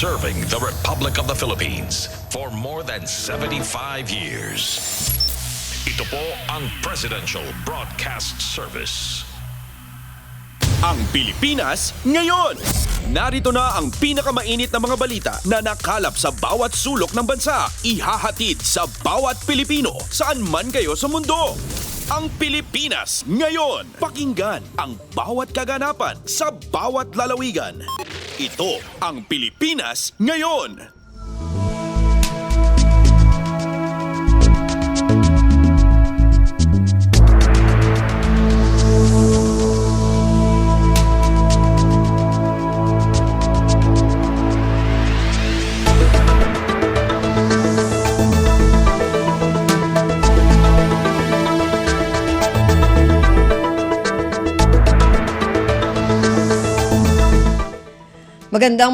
serving the Republic of the Philippines for more than 75 years. Ito po ang Presidential Broadcast Service. Ang Pilipinas ngayon! Narito na ang pinakamainit na mga balita na nakalap sa bawat sulok ng bansa. Ihahatid sa bawat Pilipino saan man kayo sa mundo. Ang Pilipinas ngayon! Pakinggan ang bawat kaganapan sa bawat lalawigan. Ito ang Pilipinas ngayon!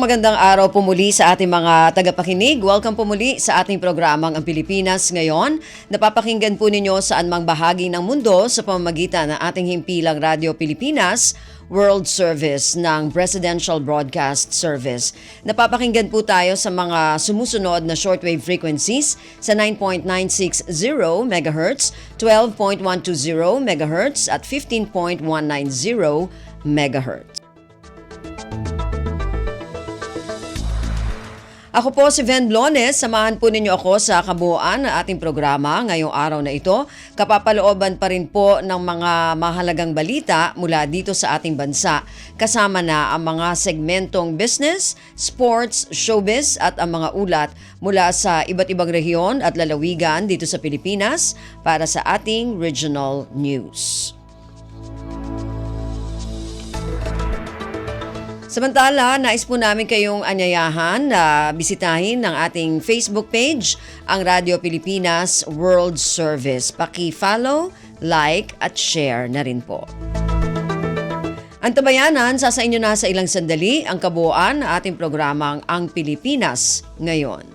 Magandang araw po muli sa ating mga tagapakinig. Welcome po muli sa ating programang Ang Pilipinas Ngayon. Napapakinggan po ninyo saan mang bahagi ng mundo sa pamamagitan ng ating himpilang Radyo Pilipinas World Service ng Presidential Broadcast Service. Napapakinggan po tayo sa mga sumusunod na shortwave frequencies sa 9.960 MHz, 12.120 MHz at 15.190 MHz. Ako po si Ven Blones, samahan po ninyo ako sa kabuuan ng ating programa ngayong araw na ito. Kapapalooban pa rin po ng mga mahalagang balita mula dito sa ating bansa. Kasama na ang mga segmentong business, sports, showbiz at ang mga ulat mula sa iba't ibang rehiyon at lalawigan dito sa Pilipinas para sa ating regional news. Samantala, nais po namin kayong anyayahan na bisitahin ng ating Facebook page, ang Radio Pilipinas World Service. Paki-follow, like at share na rin po. Ang tabayanan, sa inyo na sa ilang sandali ang kabuuan ng ating programang Ang Pilipinas Ngayon.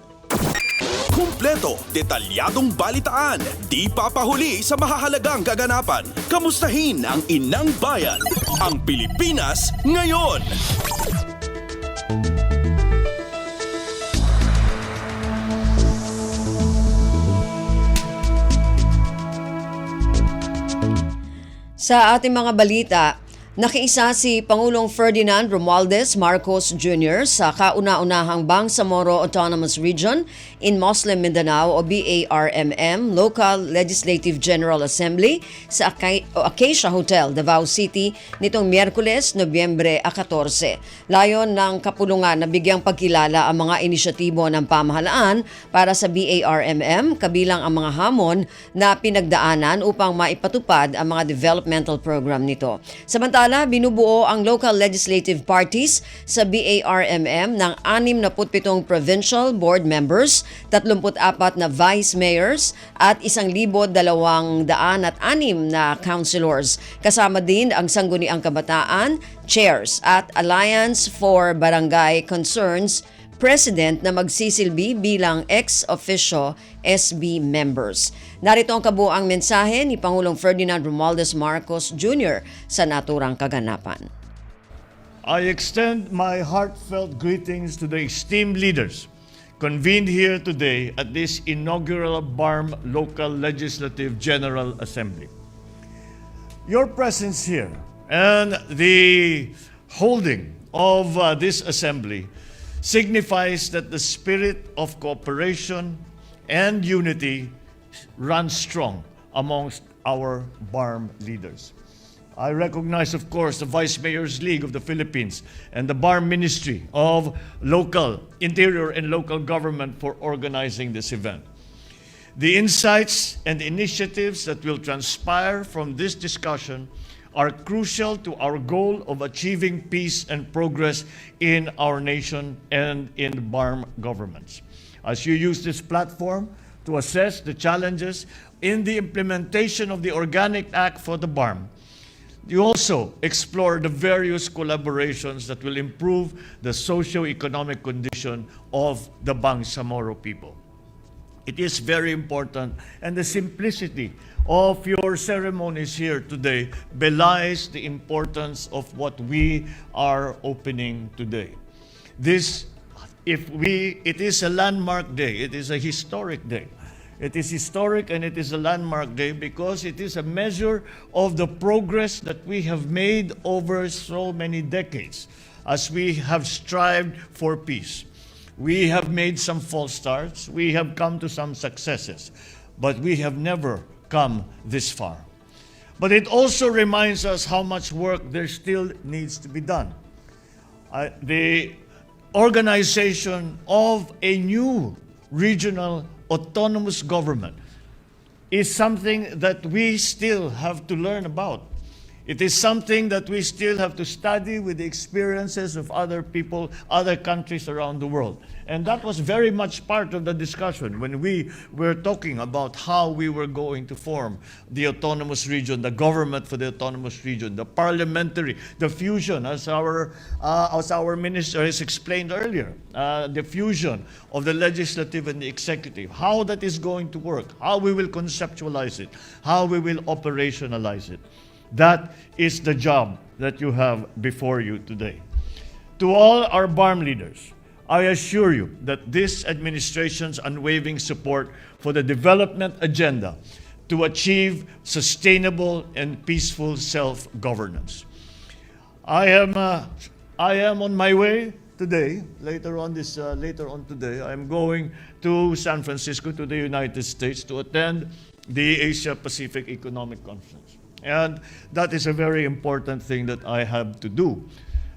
Kumpleto, detalyadong balitaan, di papahuli sa mahahalagang kaganapan. Kamustahin ang inang bayan, ang Pilipinas ngayon. Sa ating mga balita, nakiisa si Pangulong Ferdinand Romualdez Marcos Jr. sa kauna-unahang Bangsamoro Autonomous Region in Muslim Mindanao o BARMM Local Legislative General Assembly sa Acacia Hotel, Davao City nitong Miyerkules, Nobyembre 14. Layon ng kapulungan na bigyang pagkilala ang mga inisyatibo ng pamahalaan para sa BARMM kabilang ang mga hamon na pinagdaanan upang maipatupad ang mga developmental program nito. Samantala, binubuo ang local legislative parties sa BARMM ng 67 provincial board members, 34 na vice mayors at 1,206 na councilors. Kasama din ang Sangguniang Kabataan, chairs at Alliance for Barangay Concerns president na magsisilbi bilang ex-officio SB members. Narito ang kabuuang mensahe ni Pangulong Ferdinand Romualdez Marcos Jr. sa naturang kaganapan. I extend my heartfelt greetings to the esteemed leaders convened here today at this inaugural BARM Local Legislative General Assembly. Your presence here and the holding of this assembly signifies that the spirit of cooperation and unity runs strong amongst our BARM leaders. I recognize, of course, the Vice Mayor's League of the Philippines and the BARM Ministry of Interior and Local Government for organizing this event. The insights and initiatives that will transpire from this discussion are crucial to our goal of achieving peace and progress in our nation and in the BARM governments. As you use this platform to assess the challenges in the implementation of the Organic Act for the BARM, you also explore the various collaborations that will improve the socio-economic condition of the Bangsamoro people. It is very important, and the simplicity of your ceremonies here today belies the importance of what we are opening today. This it is a landmark day. It is a historic day. It is historic and it is a landmark day because it is a measure of the progress that we have made over so many decades as we have strived for peace. We have made some false starts. We have come to some successes, but we have never come this far. But it also reminds us how much work there still needs to be done. The organization of a new regional autonomous government is something that we still have to learn about. It is something that we still have to study with the experiences of other people, other countries around the world. And that was very much part of the discussion when we were talking about how we were going to form the autonomous region, the government for the autonomous region, the parliamentary, the fusion, as our minister has explained earlier, the fusion of the legislative and the executive, how that is going to work, how we will conceptualize it, how we will operationalize it. That is the job that you have before you today. To all our BARM leaders, I assure you that this administration's unwavering support for the development agenda to achieve sustainable and peaceful self-governance. I am on my way today. Later on today, I am going to San Francisco, to the United States, to attend the Asia Pacific Economic Conference. And that is a very important thing that I have to do.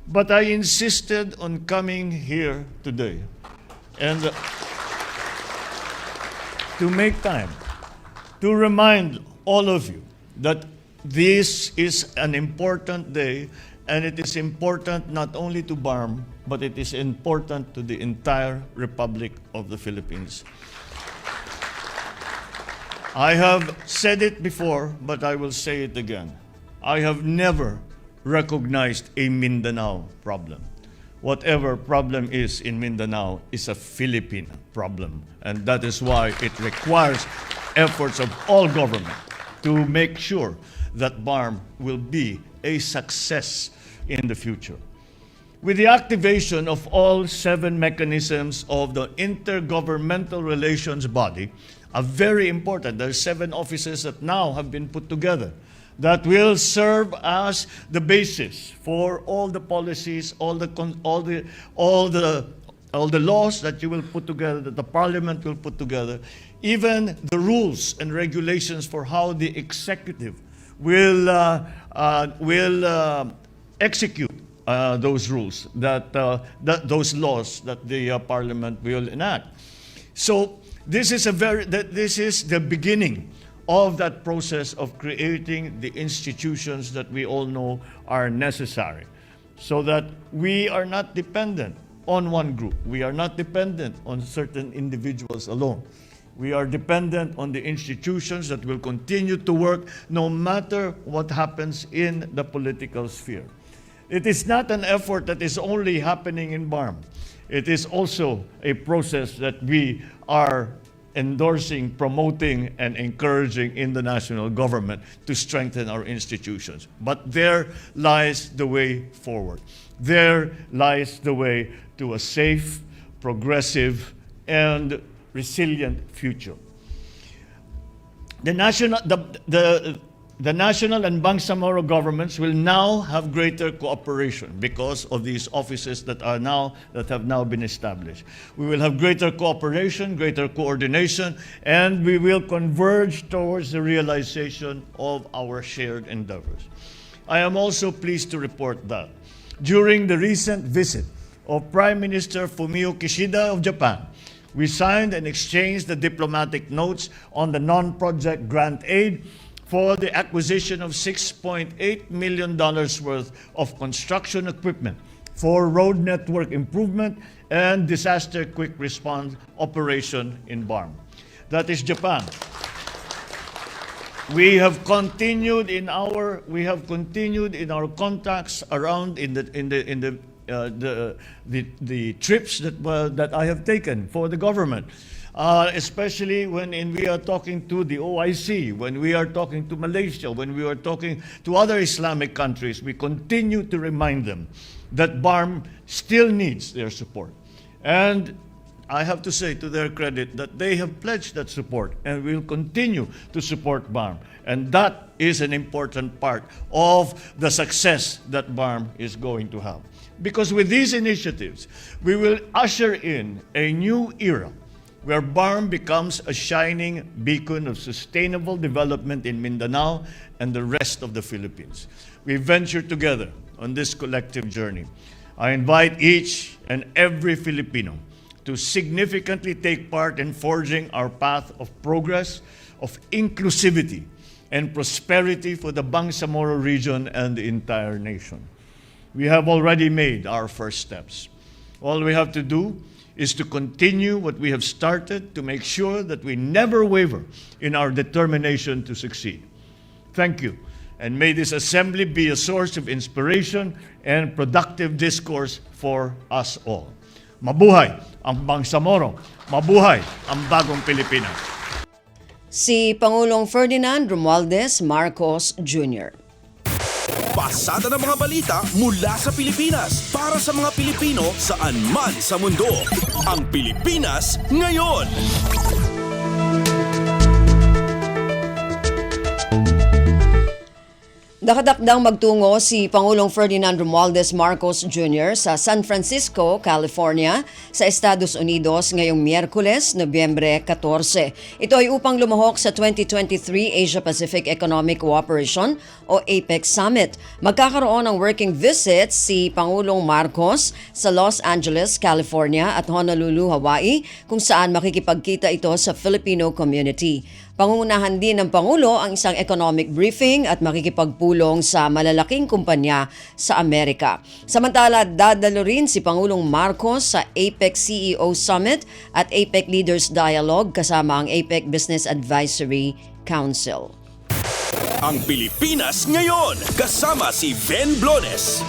But I insisted on coming here today and to make time to remind all of you that this is an important day, and it is important not only to BARM, but it is important to the entire Republic of the Philippines. I have said it before, but I will say it again. I have never recognized a Mindanao problem. Whatever problem is in Mindanao is a Philippine problem. And that is why it requires efforts of all government to make sure that BARM will be a success in the future. With the activation of all 7 mechanisms of the Intergovernmental Relations Body, a very important, there are 7 offices that now have been put together that will serve as the basis for all the policies, all the laws that you will put together, that the Parliament will put together, even the rules and regulations for how the executive will execute those rules, those laws that the Parliament will enact. So this is the beginning of that process of creating the institutions that we all know are necessary, so that we are not dependent on one group. We are not dependent on certain individuals alone. We are dependent on the institutions that will continue to work no matter what happens in the political sphere. It is not an effort that is only happening in BARM. It is also a process that we are endorsing, promoting, and encouraging in the national government to strengthen our institutions. But there lies the way forward. There lies the way to a safe, progressive, and resilient future. The national and Bangsamoro governments will now have greater cooperation because of these offices that have now been established. We will have greater cooperation, greater coordination, and we will converge towards the realization of our shared endeavors. I am also pleased to report that during the recent visit of Prime Minister Fumio Kishida of Japan, we signed and exchanged the diplomatic notes on the non-project grant aid for the acquisition of $6.8 million worth of construction equipment for road network improvement and disaster quick response operation in BARM. That is Japan. We have continued in our contacts around in the trips that I have taken for the government. Especially when we are talking to the OIC, when we are talking to Malaysia, when we are talking to other Islamic countries, we continue to remind them that BARM still needs their support. And I have to say to their credit that they have pledged that support and will continue to support BARM. And that is an important part of the success that BARM is going to have. Because with these initiatives, we will usher in a new era where BARM becomes a shining beacon of sustainable development in Mindanao and the rest of the Philippines. We venture together on this collective journey. I invite each and every Filipino to significantly take part in forging our path of progress, of inclusivity, and prosperity for the Bangsamoro region and the entire nation. We have already made our first steps. All we have to do is to continue what we have started to make sure that we never waver in our determination to succeed. Thank you, and may this assembly be a source of inspiration and productive discourse for us all. Mabuhay ang Bangsamoro! Mabuhay ang bagong Pilipinas! Si Pangulong Ferdinand Romualdez Marcos Jr. Pasada ng mga balita mula sa Pilipinas para sa mga Pilipino saan man sa mundo. Ang Pilipinas ngayon. Dakadakdang magtungo si Pangulong Ferdinand Romualdez Marcos Jr. sa San Francisco, California, sa Estados Unidos ngayong Miyerkules, Nobyembre 14. Ito ay upang lumahok sa 2023 Asia-Pacific Economic Cooperation o APEC Summit. Magkakaroon ng working visit si Pangulong Marcos sa Los Angeles, California at Honolulu, Hawaii, kung saan makikipagkita ito sa Filipino community. Pangungunahan din ng Pangulo ang isang economic briefing at makikipagpulong sa malalaking kumpanya sa Amerika. Samantala, dadalo rin si Pangulong Marcos sa APEC CEO Summit at APEC Leaders Dialogue kasama ang APEC Business Advisory Council. Ang Pilipinas ngayon, kasama si Ben Blones.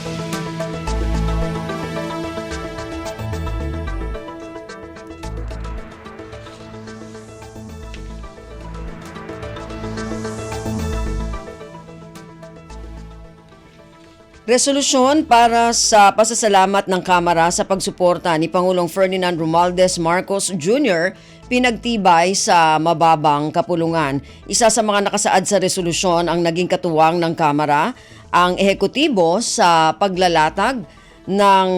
Resolusyon para sa pasasalamat ng Kamara sa pagsuporta ni Pangulong Ferdinand Romualdez Marcos Jr. pinagtibay sa mababang kapulungan. Isa sa mga nakasaad sa resolusyon ang naging katuwang ng Kamara, ang ehekutibo sa paglalatag ng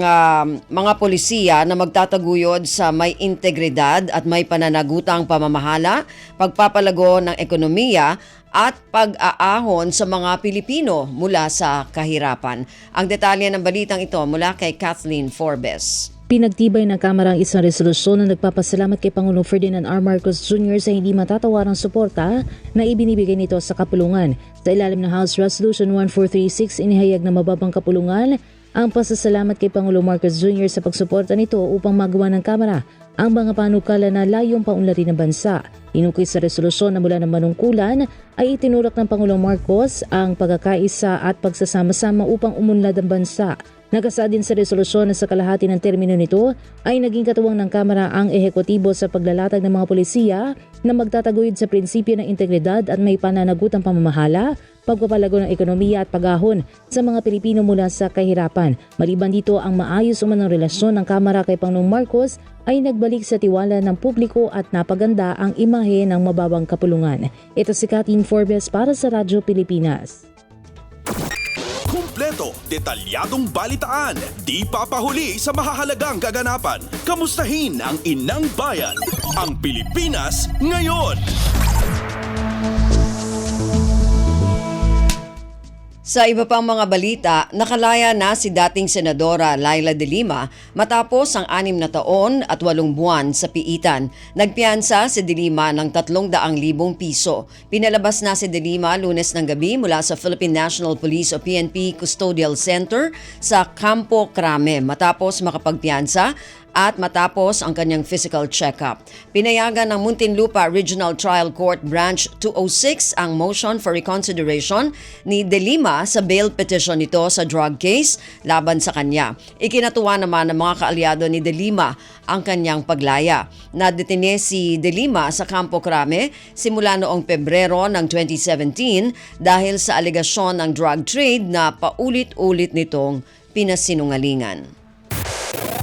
mga polisiya na magtataguyod sa may integridad at may pananagutang pamamahala, pagpapalago ng ekonomiya at pag-aahon sa mga Pilipino mula sa kahirapan. Ang detalye ng balitang ito mula kay Kathleen Forbes. Pinagtibay ng Kamara ang isang resolusyon na nagpapasalamat kay Pangulong Ferdinand R. Marcos Jr. sa hindi matatawarang suporta na ibinibigay nito sa kapulungan. Sa ilalim ng House Resolution 1436, inihayag na mababang kapulungan ang pasasalamat kay Pangulong Marcos Jr. sa pagsuporta nito upang magawa ng Kamara ang mga panukala na layong paunlarin ng bansa. Inukoy sa resolusyon na mula ng manungkulan ay itinulak ng Pangulong Marcos ang pagkakaisa at pagsasama-sama upang umunlad ang bansa. Nakasaad din sa resolusyon na sa kalahati ng termino nito ay naging katuwang ng Kamara ang ehekutibo sa paglalatag ng mga polisiya na magtataguyod sa prinsipyo ng integridad at may pananagutang pamamahala, pagpapalago ng ekonomiya at pag-ahon sa mga Pilipino mula sa kahirapan. Maliban dito, ang maayos umanong relasyon ng Kamara kay Pangulong Marcos ay nagbalik sa tiwala ng publiko at napaganda ang imahe ng mababang kapulungan. Ito si Kathleen Forbes para sa Radyo Pilipinas. Kumpleto, detalyadong balitaan, di papahuli sa mahahalagang kaganapan. Kamustahin ang inang bayan, ang Pilipinas ngayon. Sa iba pang mga balita, nakalaya na si dating Senadora Laila De Lima matapos ang 6 na taon at 8 buwan sa piitan. Nagpiyansa si De Lima ng 300,000 piso. Pinalabas na si De Lima Lunes ng gabi mula sa Philippine National Police o PNP Custodial Center sa Campo Crame matapos makapagpiyansa at matapos ang kanyang physical check-up. Pinayagan ng Muntinlupa Regional Trial Court Branch 206 ang motion for reconsideration ni De Lima sa bail petition nito sa drug case laban sa kanya. Ikinatuwa naman ng mga kaalyado ni De Lima ang kanyang paglaya. Nadetine si De Lima sa Campo Crame simula noong Pebrero ng 2017 dahil sa alegasyon ng drug trade na paulit-ulit nitong pinasinungalingan.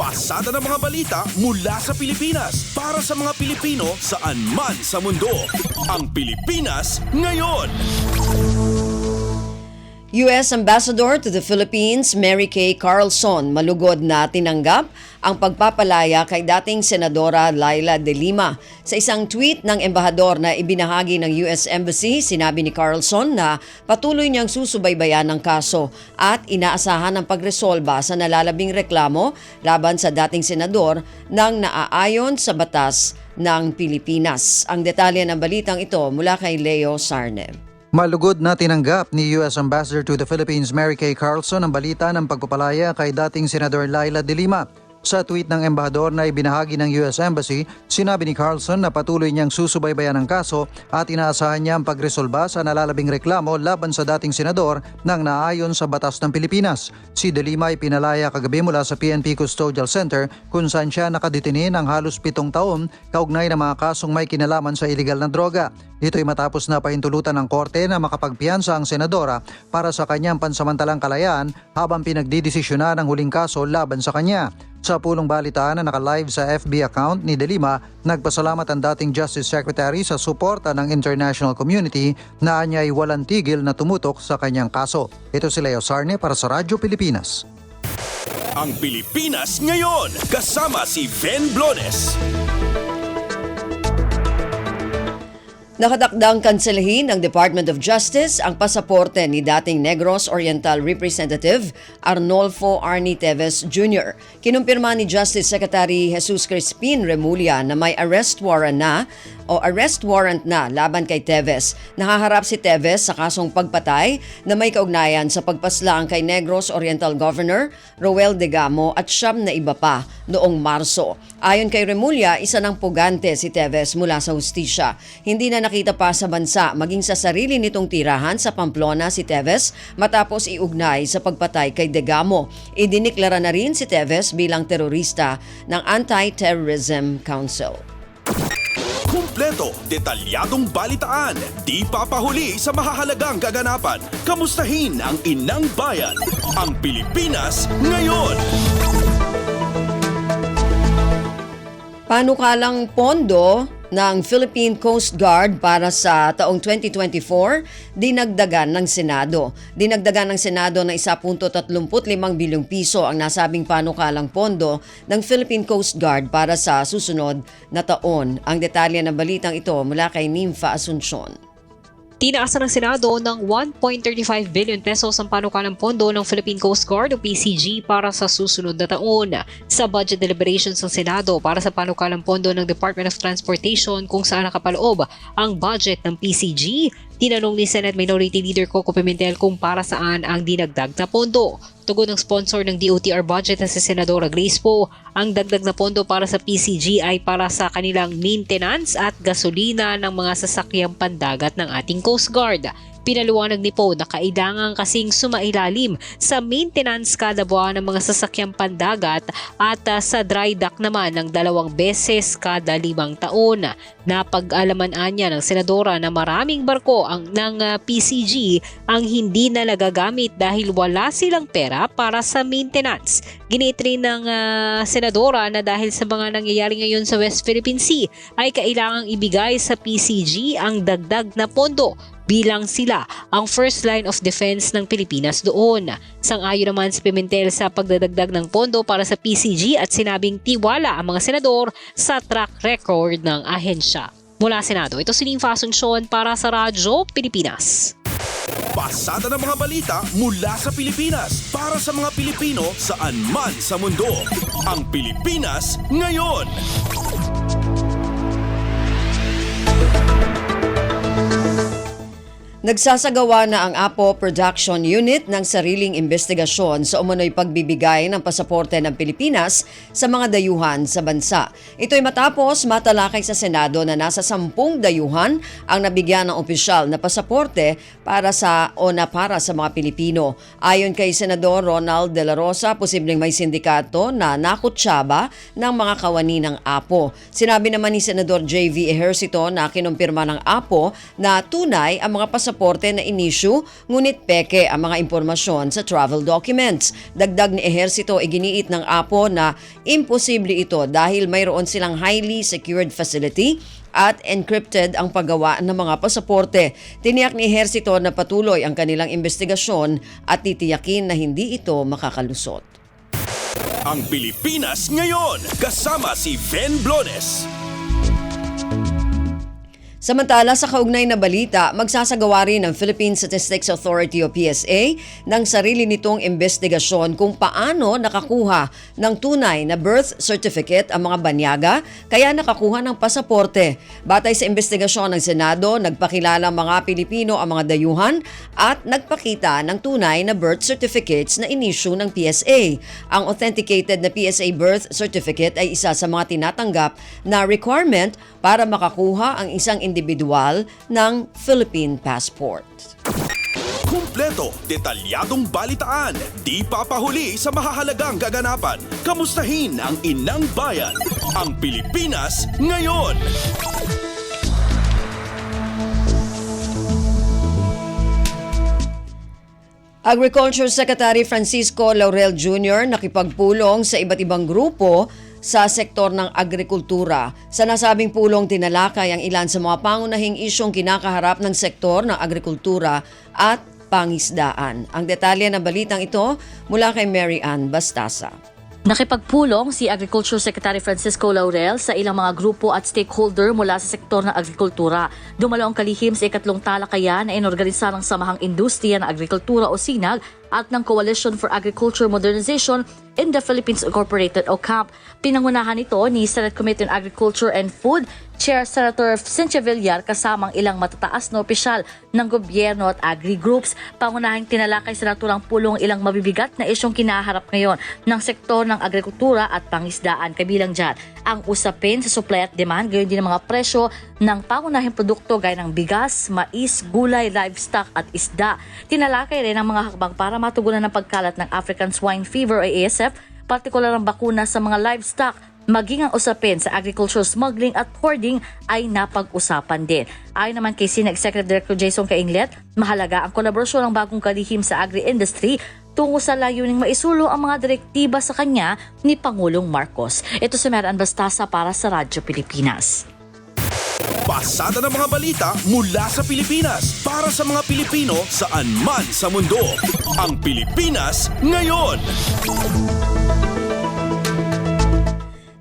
Pasada ng mga balita mula sa Pilipinas para sa mga Pilipino saan man sa mundo. Ang Pilipinas ngayon. U.S. Ambassador to the Philippines, Mary Kay Carlson, malugod na tinanggap ang pagpapalaya kay dating Senadora Laila de Lima. Sa isang tweet ng embahador na ibinahagi ng U.S. Embassy, sinabi ni Carlson na patuloy niyang susubaybayan ng kaso at inaasahan ang pagresolba sa nalalabing reklamo laban sa dating senador nang naaayon sa batas ng Pilipinas. Ang detalye ng balitang ito mula kay Leo Sarne. Malugod na tinanggap ni U.S. Ambassador to the Philippines Mary Kay Carlson ang balita ng pagpapalaya kay dating Senador Laila de Lima. Sa tweet ng embahador na ibinahagi ng U.S. Embassy, sinabi ni Carlson na patuloy niyang susubaybayan ang kaso at inaasahan niya ang pagresolba sa nalalabing reklamo laban sa dating senador nang naayon sa batas ng Pilipinas. Si de Lima ay pinalaya kagabi mula sa PNP Custodial Center kung saan siya nakadetine ng halos 7 taon kaugnay ng mga kasong may kinalaman sa iligal na droga. Ito'y matapos na pahintulutan ng korte na makapagpiyansa ang senadora para sa kanyang pansamantalang kalayaan habang pinagdidesisyonan ang huling kaso laban sa kanya. Sa pulong balitaan na naka-live sa FB account ni De Lima, nagpasalamat ang dating Justice Secretary sa suporta ng international community na anya ay walang tigil na tumutok sa kanyang kaso. Ito si Leo Sarne para sa Radyo Pilipinas. Ang Pilipinas ngayon, kasama si Ben Blones. Nakadakdang kanselahin ng Department of Justice ang pasaporte ni dating Negros Oriental Representative Arnolfo Arnie Teves Jr. Kinumpirma ni Justice Secretary Jesus Crispin Remulla na may arrest warrant na laban kay Teves. Nakaharap si Teves sa kasong pagpatay na may kaugnayan sa pagpaslang kay Negros Oriental Governor Roel Degamo at 9 na iba pa noong Marso. Ayon kay Remulla, isa ng pugante si Teves mula sa hustisya. Hindi na nakita pa sa bansa maging sa sarili nitong tirahan sa Pamplona si Teves matapos iugnay sa pagpatay kay Degamo. Idiniklara na rin si Teves bilang terorista ng Anti-Terrorism Council. Kumpleto, detalyadong balitaan, di papahuli sa mahahalagang kaganapan. Kamustahin ang inang bayan, ang Pilipinas ngayon. Panukalang pondo ng Philippine Coast Guard para sa taong 2024, dinagdagan ng Senado. Dinagdagan ng Senado ng 1.35 bilyong piso ang nasabing panukalang pondo ng Philippine Coast Guard para sa susunod na taon. Ang detalye ng balitang ito mula kay Nympha Asuncion. Tinaasan ng Senado ng 1.35 billion pesos ang panukalang pondo ng Philippine Coast Guard o PCG para sa susunod na taon. Sa budget deliberations ng Senado para sa panukalang pondo ng Department of Transportation kung saan nakapaloob ang budget ng PCG, tinanong ni Senate Minority Leader Coco Pimentel kung para saan ang dinagdag na pondo. Tugon ng sponsor ng DOTR budget na si Senadora Grace Poe, ang dagdag na pondo para sa PCG ay para sa kanilang maintenance at gasolina ng mga sasakyang pandagat ng ating Coast Guard. Pinaluwanag ni Poe na kailangan kasing sumailalim sa maintenance kada buwan ng mga sasakyang pandagat at sa dry dock naman ng 2 beses kada 5 taon. Napag-alaman niya ng senadora na maraming barko ng PCG ang hindi na nagagamit dahil wala silang pera para sa maintenance. Giniit rin ng senadora na dahil sa mga nangyayari ngayon sa West Philippine Sea ay kailangang ibigay sa PCG ang dagdag na pondo bilang sila ang first line of defense ng Pilipinas doon. Sang-ayon naman si Pimentel sa pagdadagdag ng pondo para sa PCG at sinabing tiwala ang mga senador sa track record ng ahensya. Mula Senado, ito si Nympha Asuncion para sa Radyo Pilipinas. Pasada ng mga balita mula sa Pilipinas para sa mga Pilipino saan man sa mundo. Ang Pilipinas ngayon. Nagsasagawa na ang APO Production Unit ng sariling investigasyon sa umano'y pagbibigay ng pasaporte ng Pilipinas sa mga dayuhan sa bansa. Ito'y matapos matalakay sa Senado na nasa 10 dayuhan ang nabigyan ng opisyal na pasaporte para sa mga Pilipino. Ayon kay Senador Ronald De La Rosa, posibleng may sindikato na nakutsaba ng mga kawani ng APO. Sinabi naman ni Senador J.V. Ejercito na kinumpirma ng APO na tunay ang mga pasaporte pasaporte na inisyu ngunit peke ang mga impormasyon sa travel documents. Dagdag ni Ehersito, iginiit ng APO na imposible ito dahil mayroon silang highly secured facility at encrypted ang paggawa ng mga pasaporte. Tiniyak ni Ehersito na patuloy ang kanilang investigasyon at titiyakin na hindi ito makakalusot. Ang Pilipinas ngayon, kasama si Ven Blones. Samantala, sa kaugnay na balita, magsasagawa rin ng Philippine Statistics Authority o PSA ng sarili nitong investigasyon kung paano nakakuha ng tunay na birth certificate ang mga banyaga kaya nakakuha ng pasaporte. Batay sa investigasyon ng Senado, nagpakilala mga Pilipino ang mga dayuhan at nagpakita ng tunay na birth certificates na inisyu ng PSA. Ang authenticated na PSA birth certificate ay isa sa mga tinatanggap na requirement para makakuha ang isang individual ng Philippine passport. Kumpleto, detalyadong balitaan, di papahuli sa mahahalagang kaganapan. Kamustahin ang inang bayan, ang Pilipinas ngayon. Agriculture Secretary Francisco Laurel Jr. nakipagpulong sa iba't ibang grupo sa sektor ng agrikultura. Sa nasabing pulong, tinalakay ang ilan sa mga pangunahing isyong kinakaharap ng sektor ng agrikultura at pangisdaan. Ang detalye ng balitang ito mula kay Mary Ann Bastasa. Nakipagpulong si Agriculture Secretary Francisco Laurel sa ilang mga grupo at stakeholder mula sa sektor ng agrikultura. Dumalo ang kalihim sa ikatlong talakayan na inorganisa ng Samahang Industriya ng Agrikultura o SINAG at ng Coalition for Agriculture Modernization in the Philippines Incorporated o CAP. Pinangunahan ito ni Senate Committee on Agriculture and Food Chair Senator Cynthia Villar kasamang ilang matataas na opisyal ng gobyerno at agri-groups. Pangunahing tinalakay sa naturang pulong ilang mabibigat na isyong kinaharap ngayon ng sektor ng agrikultura at pangisdaan. Kabilang dyan ang usapin sa supply at demand, gayon din ang mga presyo ng pangunahing produkto gaya ng bigas, mais, gulay, livestock at isda. Tinalakay rin ang mga hakbang para matugunan ng pagkalat ng African Swine Fever o ASF, partikular ang bakuna sa mga livestock. Maging ang usapin sa agricultural smuggling at hoarding ay napag-usapan din. Ayon naman kay Sina Executive Director Jason Cainglet, mahalaga ang kolaborasyon ng bagong kalihim sa agri-industry tungo sa layuning maisulong ang mga direktiba sa kanya ni Pangulong Marcos. Ito si Mary Ann Bastasa para sa Radyo Pilipinas. Pasada ng mga balita mula sa Pilipinas para sa mga Pilipino saan man sa mundo. Ang Pilipinas ngayon.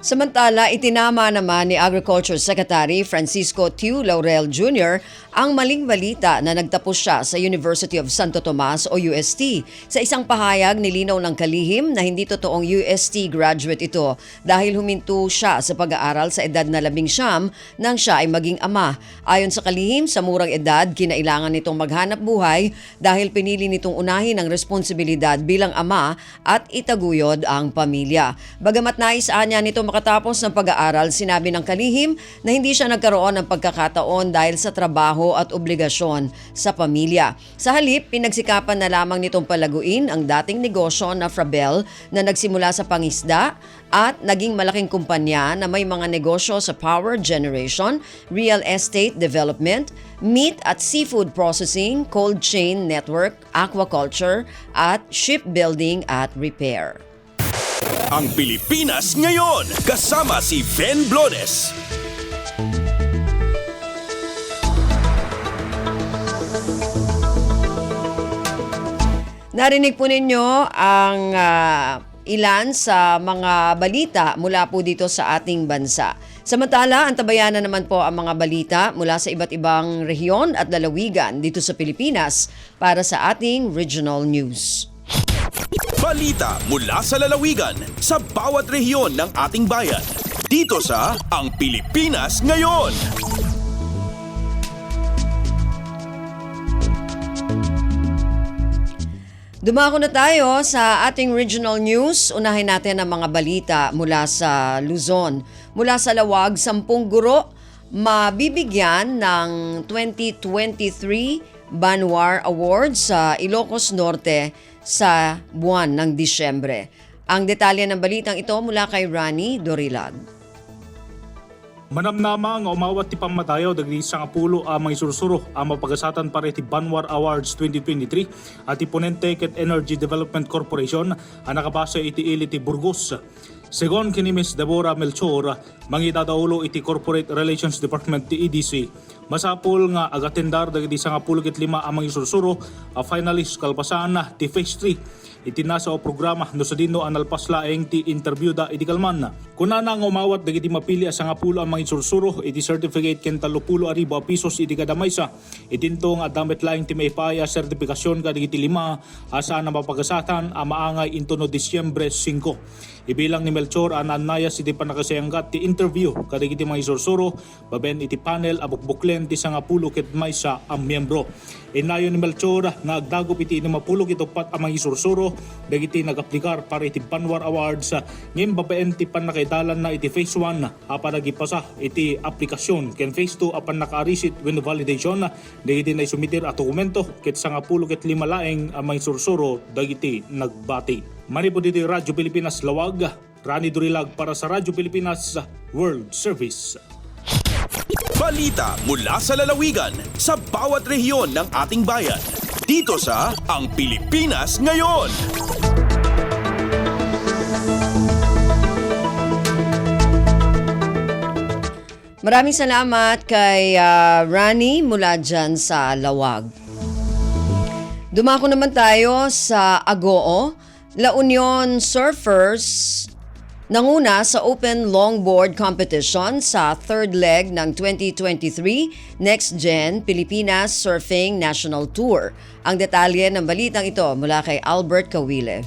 Samantala, itinama naman ni Agriculture Secretary Francisco Tiu Laurel Jr. ang maling balita na nagtapos siya sa University of Santo Tomas o UST. Sa isang pahayag, nilinaw ng kalihim na hindi totoong UST graduate ito dahil huminto siya sa pag-aaral sa edad na 19 nang siya ay maging ama. Ayon sa kalihim, sa murang edad, kinailangan nitong maghanap buhay dahil pinili nitong unahin ang responsibilidad bilang ama at itaguyod ang pamilya. Bagamat naisaan niya nito makatapos ng pag-aaral, sinabi ng kalihim na hindi siya nagkaroon ng pagkakataon dahil sa trabaho at obligasyon sa pamilya. Sa halip, pinagsikapan na lamang nitong palaguin ang dating negosyo na Frabel na nagsimula sa pangisda at naging malaking kumpanya na may mga negosyo sa power generation, real estate development, meat at seafood processing, cold chain network, aquaculture at shipbuilding at repair. Ang Pilipinas ngayon, kasama si Ven Blones. Narinig po ninyo ang ilan sa mga balita mula po dito sa ating bansa. Samantala, antabayanan naman po ang mga balita mula sa iba't ibang rehiyon at lalawigan dito sa Pilipinas para sa ating regional news. Balita mula sa lalawigan sa bawat rehiyon ng ating bayan. Dito sa Ang Pilipinas Ngayon. Dumako na tayo sa ating regional news. Unahin natin ang mga balita mula sa Luzon. Mula sa Lawag, 10 guro mabibigyan ng 2023 Banwar Awards sa Ilocos Norte sa buwan ng Disyembre. Ang detalye ng balitang ito mula kay Rani Dorilag. Manamnama nga umawat ti pamatayaw dagiti sangapulo ang mga isursuro ang mapagasatan para iti Banwar Awards 2023 at iponente ket Energy Development Corporation ang nakabase iti ili ti Burgos. Segon kini Ms. Deborah Melchor, mangitadaulo iti Corporate Relations Department ti EDC. Masapul nga agatendar dagiti sangapulo ket lima ang mga isursuro a finalist kalpasan na ti Phase 3. Itinasa o programa no sa dino ang nalpaslaeng ti interview da iti kalman. Kunana nga umawat dagiti mapili as sangapulo ang mga isursuro iti certificate ken 30,000 pesos iti kada maysa. Itinto nga damit laing ti maipaya sertifikasyon kadagiti lima asa na mapagasatan a maangay into no Disyembre 5. Ibilang ni Melchor ang anayas iti panakasayanggat ti interview kadagiti mga isursuro baben iti panel abukbuklen ti sangapulo ket maysa ang miyembro. Inayon ni Melchor nga agdagop iti 50 itupat ang mga isursuro dagiti nagaplikar para iti Banwar Awards ngem babaen ti panakaidalan na iti Phase 1 apan nagipasa iti aplikasyon ken Phase 2 apan naka-receipt when validation dagiti na isumitir a dokumento ket sangapulo ket lima laeng ang mga isursuro dagiti nagbati. Manipod iti Radyo Pilipinas Lawag, Rani Durilag para sa Radyo Pilipinas World Service. Balita mula sa lalawigan sa bawat rehiyon ng ating bayan. Dito sa Ang Pilipinas Ngayon. Maraming salamat kay Rani mula dyan sa Lawag. Dumako naman tayo sa Agoo. La Union Surfers nanguna sa Open Longboard Competition sa third leg ng 2023 Next Gen Pilipinas Surfing National Tour. Ang detalye ng balitang ito mula kay Albert Kawile.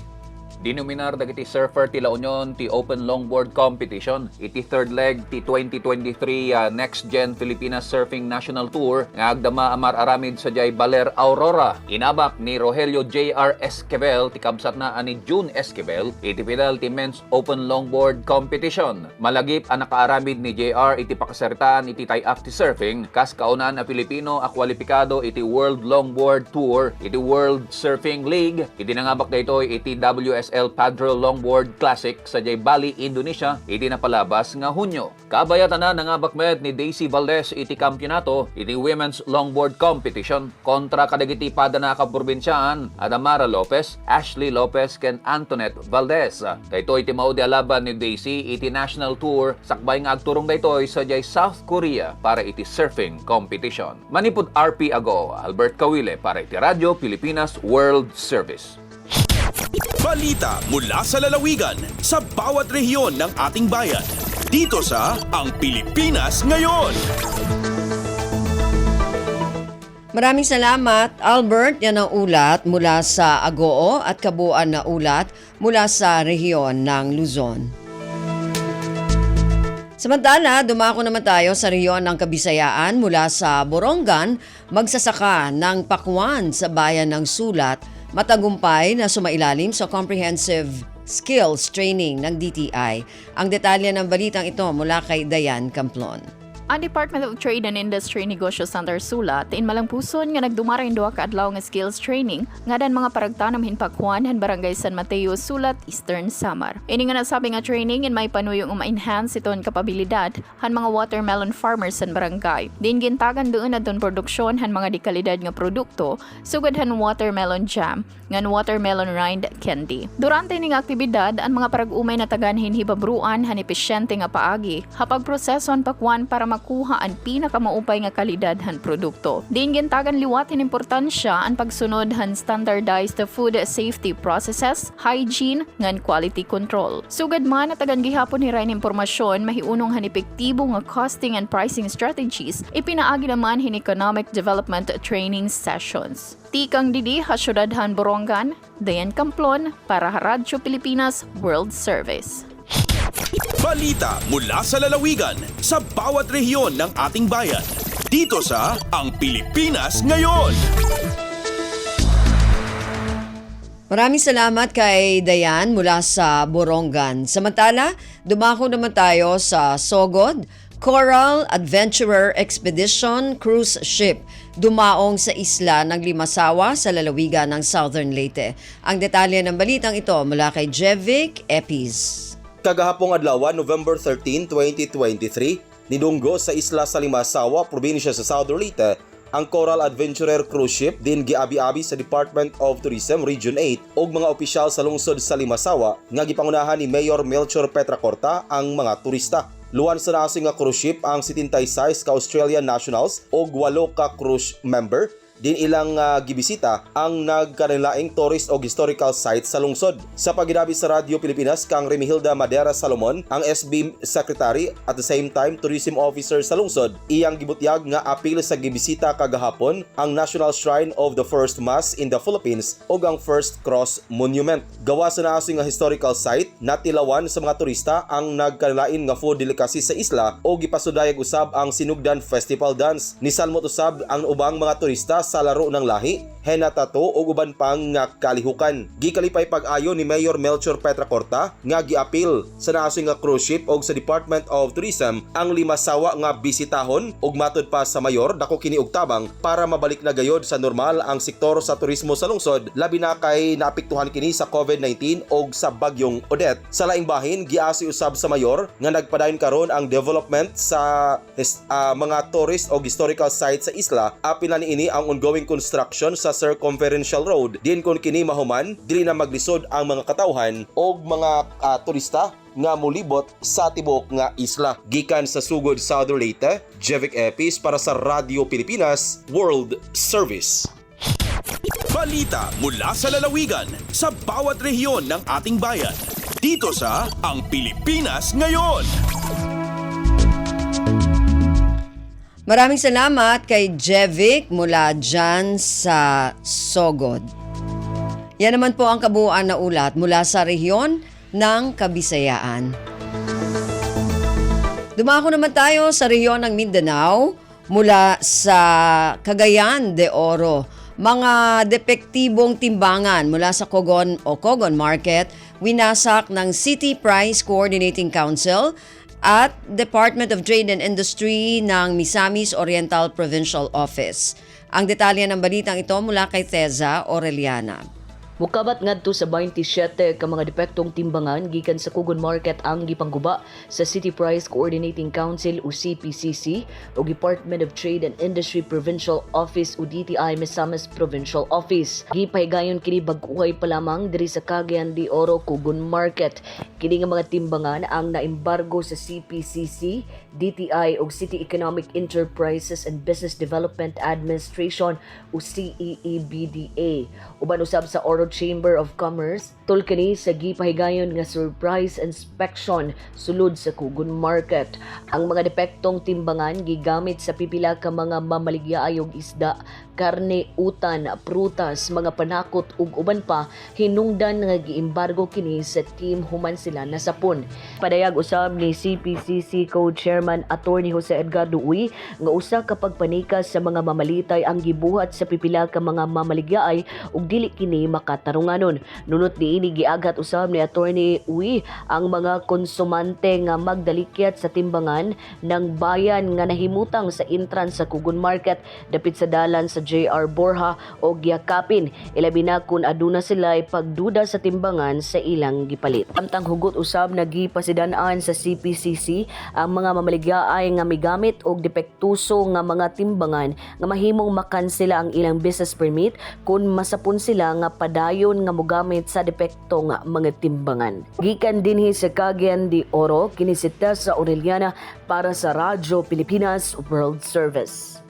Dinominar dagiti surfer ti La Union ti Open Longboard Competition. Iti third leg ti 2023 Next Gen Pilipinas Surfing National Tour nga agdama amar aramid sa jay Baler Aurora. Inabak ni Rogelio J.R. Esquivel ti kabsat na ani June Esquivel iti final ti Men's Open Longboard Competition. Malagip ang nakaaramid ni J.R. iti pakasaritaan iti tie-up ti surfing kas kaunan a Pilipino a kwalipikado iti World Longboard Tour iti World Surfing League. Iti nangabak daytoy iti WSL Padre Longboard Classic sa jay Bali, Indonesia iti napalabas nga Hunyo. Kabayatan na nangabakmed ni Daisy Valdez iti kampyonato iti Women's Longboard Competition kontra kadagiti pada na kaprobinsyaan Adamara Lopez, Ashley Lopez ken Antoinette Valdez. Daytoy iti mao di alaban ni Daisy iti National Tour sakbay nga agturong daytoy sa jay South Korea para iti surfing competition. Manipod RP Ago, Albert Kawile para iti Radyo Pilipinas World Service. Balita mula sa lalawigan sa bawat rehiyon ng ating bayan. Dito sa Ang Pilipinas Ngayon. Maraming salamat, Albert. Yan ang ulat mula sa Agoo at kabuuan na ulat mula sa rehiyon ng Luzon. Samantala, dumako naman tayo sa rehiyon ng Kabisayaan mula sa Borongan, magsasaka ng pakwan sa bayan ng Sulat, matagumpay na sumailalim sa Comprehensive Skills Training ng DTI. Ang detalye ng balitang ito mula kay Dayan Camplon. Ang Department of Trade and Industry Negosyo Center Sulat in Malangpuson nga nagdumaray duha ka adlaw nga skills training nga dan mga paragtanam hinpakwan han Barangay San Mateo Sulat, Eastern Samar. Ini nga nasabi nga training in may panuyong ma-enhance iton kapabilidad han mga watermelon farmers san barangay. Din gintagan doon adton produksyon han mga dekalidad nga produkto sugad han watermelon jam ngan watermelon rind candy. Durante ning aktibidad ang mga parag-umay na taganhin hibabruan han epesyente nga paagi hapag proseson pakwan para makuha ang pinakamaupay nga kalidad han produkto. Din gintagan liwatin importansya ang pagsunod han standardized food safety processes, hygiene, ngan quality control. Sugad man natagan gihapon ni rain impormasyon mahiunong han epektibo nga costing and pricing strategies ipinaagi naman hin economic development training sessions. Tikang Didi, Hasyudadhan Borongan, Dayan Camplon para Radyo Pilipinas World Service. Balita mula sa lalawigan sa bawat rehiyon ng ating bayan. Dito sa Ang Pilipinas Ngayon. Maraming salamat kay Dayan mula sa Borongan. Samantala, dumako naman tayo sa Sogod. Coral Adventurer Expedition Cruise Ship dumaong sa isla ng Limasawa sa lalawigan ng Southern Leyte. Ang detalye ng balitang ito mula kay Jevic Epis. Kagahapong adlaw, November 13, 2023, Nidunggo sa isla sa Limasawa, probinsya sa Southern Leyte, ang Coral Adventurer cruise ship din giabi-abi sa Department of Tourism Region 8 ug mga opisyal sa lungsod sa Limasawa nga gipangunahan ni Mayor Melchor Petracorta ang mga turista. Luwan sa nasing nga cruise ship ang 76 ka Australian nationals ug 8 ka cruise member. Din ilang gibisita ang nagkanilaing tourist o historical sites sa lungsod. Sa paginabi sa Radyo Pilipinas kang Remihilda Madera Salomon, ang SB Secretary at the same time Tourism Officer sa lungsod, iyang gibutyag nga apil sa gibisita kagahapon ang National Shrine of the First Mass in the Philippines o ang First Cross Monument. Gawa sa nasing nga historical site, natilawan sa mga turista ang nagkanilain nga food delicacy sa isla o gipasudayag usab ang Sinugdan Festival Dance. Nisalmot usab ang ubang mga turista sa laro ng lahi, henatato o uban pang nga kalihukan. Gikalipay pag-ayo ni Mayor Melchor Petracorta nga giapil sa nasing nga cruise ship og sa Department of Tourism ang Limasawa nga bisitahon ug matud pa sa mayor dako kini og tabang para mabalik na gayod sa normal ang sektor sa turismo sa lungsod labi na kay naapektuhan kini sa COVID-19 og sa bagyong Odette. Sa laing bahin giasi usab sa mayor nga nagpadayon karon ang development sa mga tourist o historical sites sa isla apil na niini ang ongoing construction sa Circumferential Road. Din kon kini mahuman, dili na maglisod ang mga katawhan o mga turista nga mulibot sa tibok nga isla. Gikan sa Sugod, Southern Leyte, Jevic Epis para sa Radio Pilipinas World Service. Balita mula sa lalawigan sa bawat rehiyon ng ating bayan. Dito sa Ang Pilipinas Ngayon. Maraming salamat kay Jevic mula dyan sa Sogod. Yan naman po ang kabuuan na ulat mula sa rehiyon ng Kabisayaan. Dumako naman tayo sa rehiyon ng Mindanao mula sa Cagayan de Oro. Mga depektibong timbangan mula sa Cogon Market, winasak ng City Price Coordinating Council at Department of Trade and Industry ng Misamis Oriental Provincial Office. Ang detalye ng balitang ito mula kay Teza Aureliana. Mukabat ngadto sa 27 ka mga depektong timbangan gikan sa Cogon Market ang gipangguba sa City Price Coordinating Council o CPCC o Department of Trade and Industry Provincial Office o DTI Misamis Provincial Office. Gipahigayon kini bag-uhay pa lamang diri sa Cagayan de Oro, Cogon Market. Kini nga mga timbangan ang naembargo sa CPCC, DTI o City Economic Enterprises and Business Development Administration o CEEBDA. Uban usab sa Oro Chamber of Commerce, tulkani sa gipahigayon nga surprise inspection sulod sa Cogon Market. Ang mga depektong timbangan gigamit sa pipila ka mga mamaligyaay og isda, karne, utan, prutas, mga panakot ug uban pa, hinungdan nga giembargo kini sa team human sila nasapon. Padayag usab ni CPCC Co-Chairman Attorney Jose Edgardo Uy nga usa ka pagpanikas sa mga mamalitay ang gibuhat sa pipila ka mga mamaligyaay ug dili kini makatarunganon. Nunot diini giagat usab ni Attorney Uy ang mga konsumante nga magdalikyat sa timbangan ng bayan nga nahimutang sa entrance sa Cogon Market dapit sa dalan sa JR Borja o giyakapin, ilabi na kung aduna sila pagduda sa timbangan sa ilang gipalit. Samtang hugot usab nagipasidanaan sa CPCC ang mga mamaligyaay nga migamit og depektuso nga mga timbangan nga mahimong makansela ang ilang business permit kung masapon sila nga padayon nga mogamit sa depektong mga timbangan. Gikan dinhi sa Cagayan de Oro, kini si Tessa Aureliana para sa Radyo Pilipinas World Service.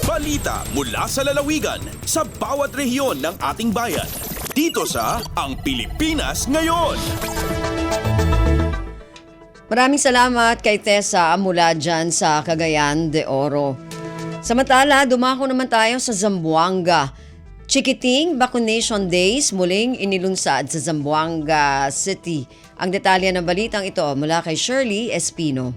Balita mula sa lalawigan sa bawat rehiyon ng ating bayan. Dito sa Ang Pilipinas Ngayon. Maraming salamat kay Tessa mula dyan sa Cagayan de Oro. Samantala, dumako naman tayo sa Zamboanga. Chikiting Vaccination Days muling inilunsad sa Zamboanga City. Ang detalye ng balitang ito mula kay Shirley Espino.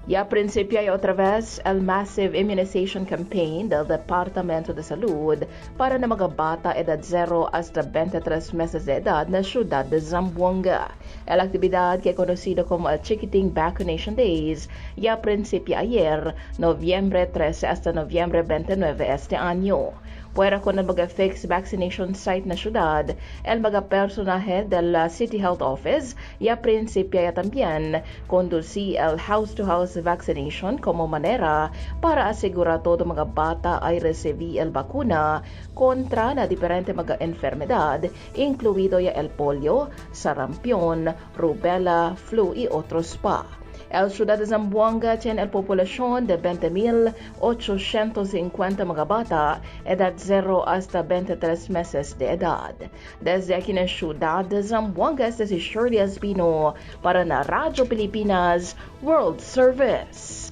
Ya principia otra vez el massive immunization campaign del Departamento de Salud para na mga bata edad 0 hasta 23 meses de edad na siyudad de Zamboanga. El actividad que conocido como el Chikiting Vaccination Days ya principia ayer, Noviembre 13 hasta Noviembre 29 este año. puwera con el mag-fix vaccination site na syudad, el mag-personaje del City Health Office, ya prinsipya ya también conduci el house-to-house vaccination como manera para asigura todo mga bata ay recibi el bakuna kontra na diferente mga enfermedad, incluido ya el polio, sarampion, rubella, flu y otros pa. El ciudad de Zamboanga tiene el población de 20,850 mga bata, edad 0 hasta 23 meses de edad. Desde aquí en la ciudad de Zamboanga, este si Shirley Espino para na Radyo Pilipinas World Service.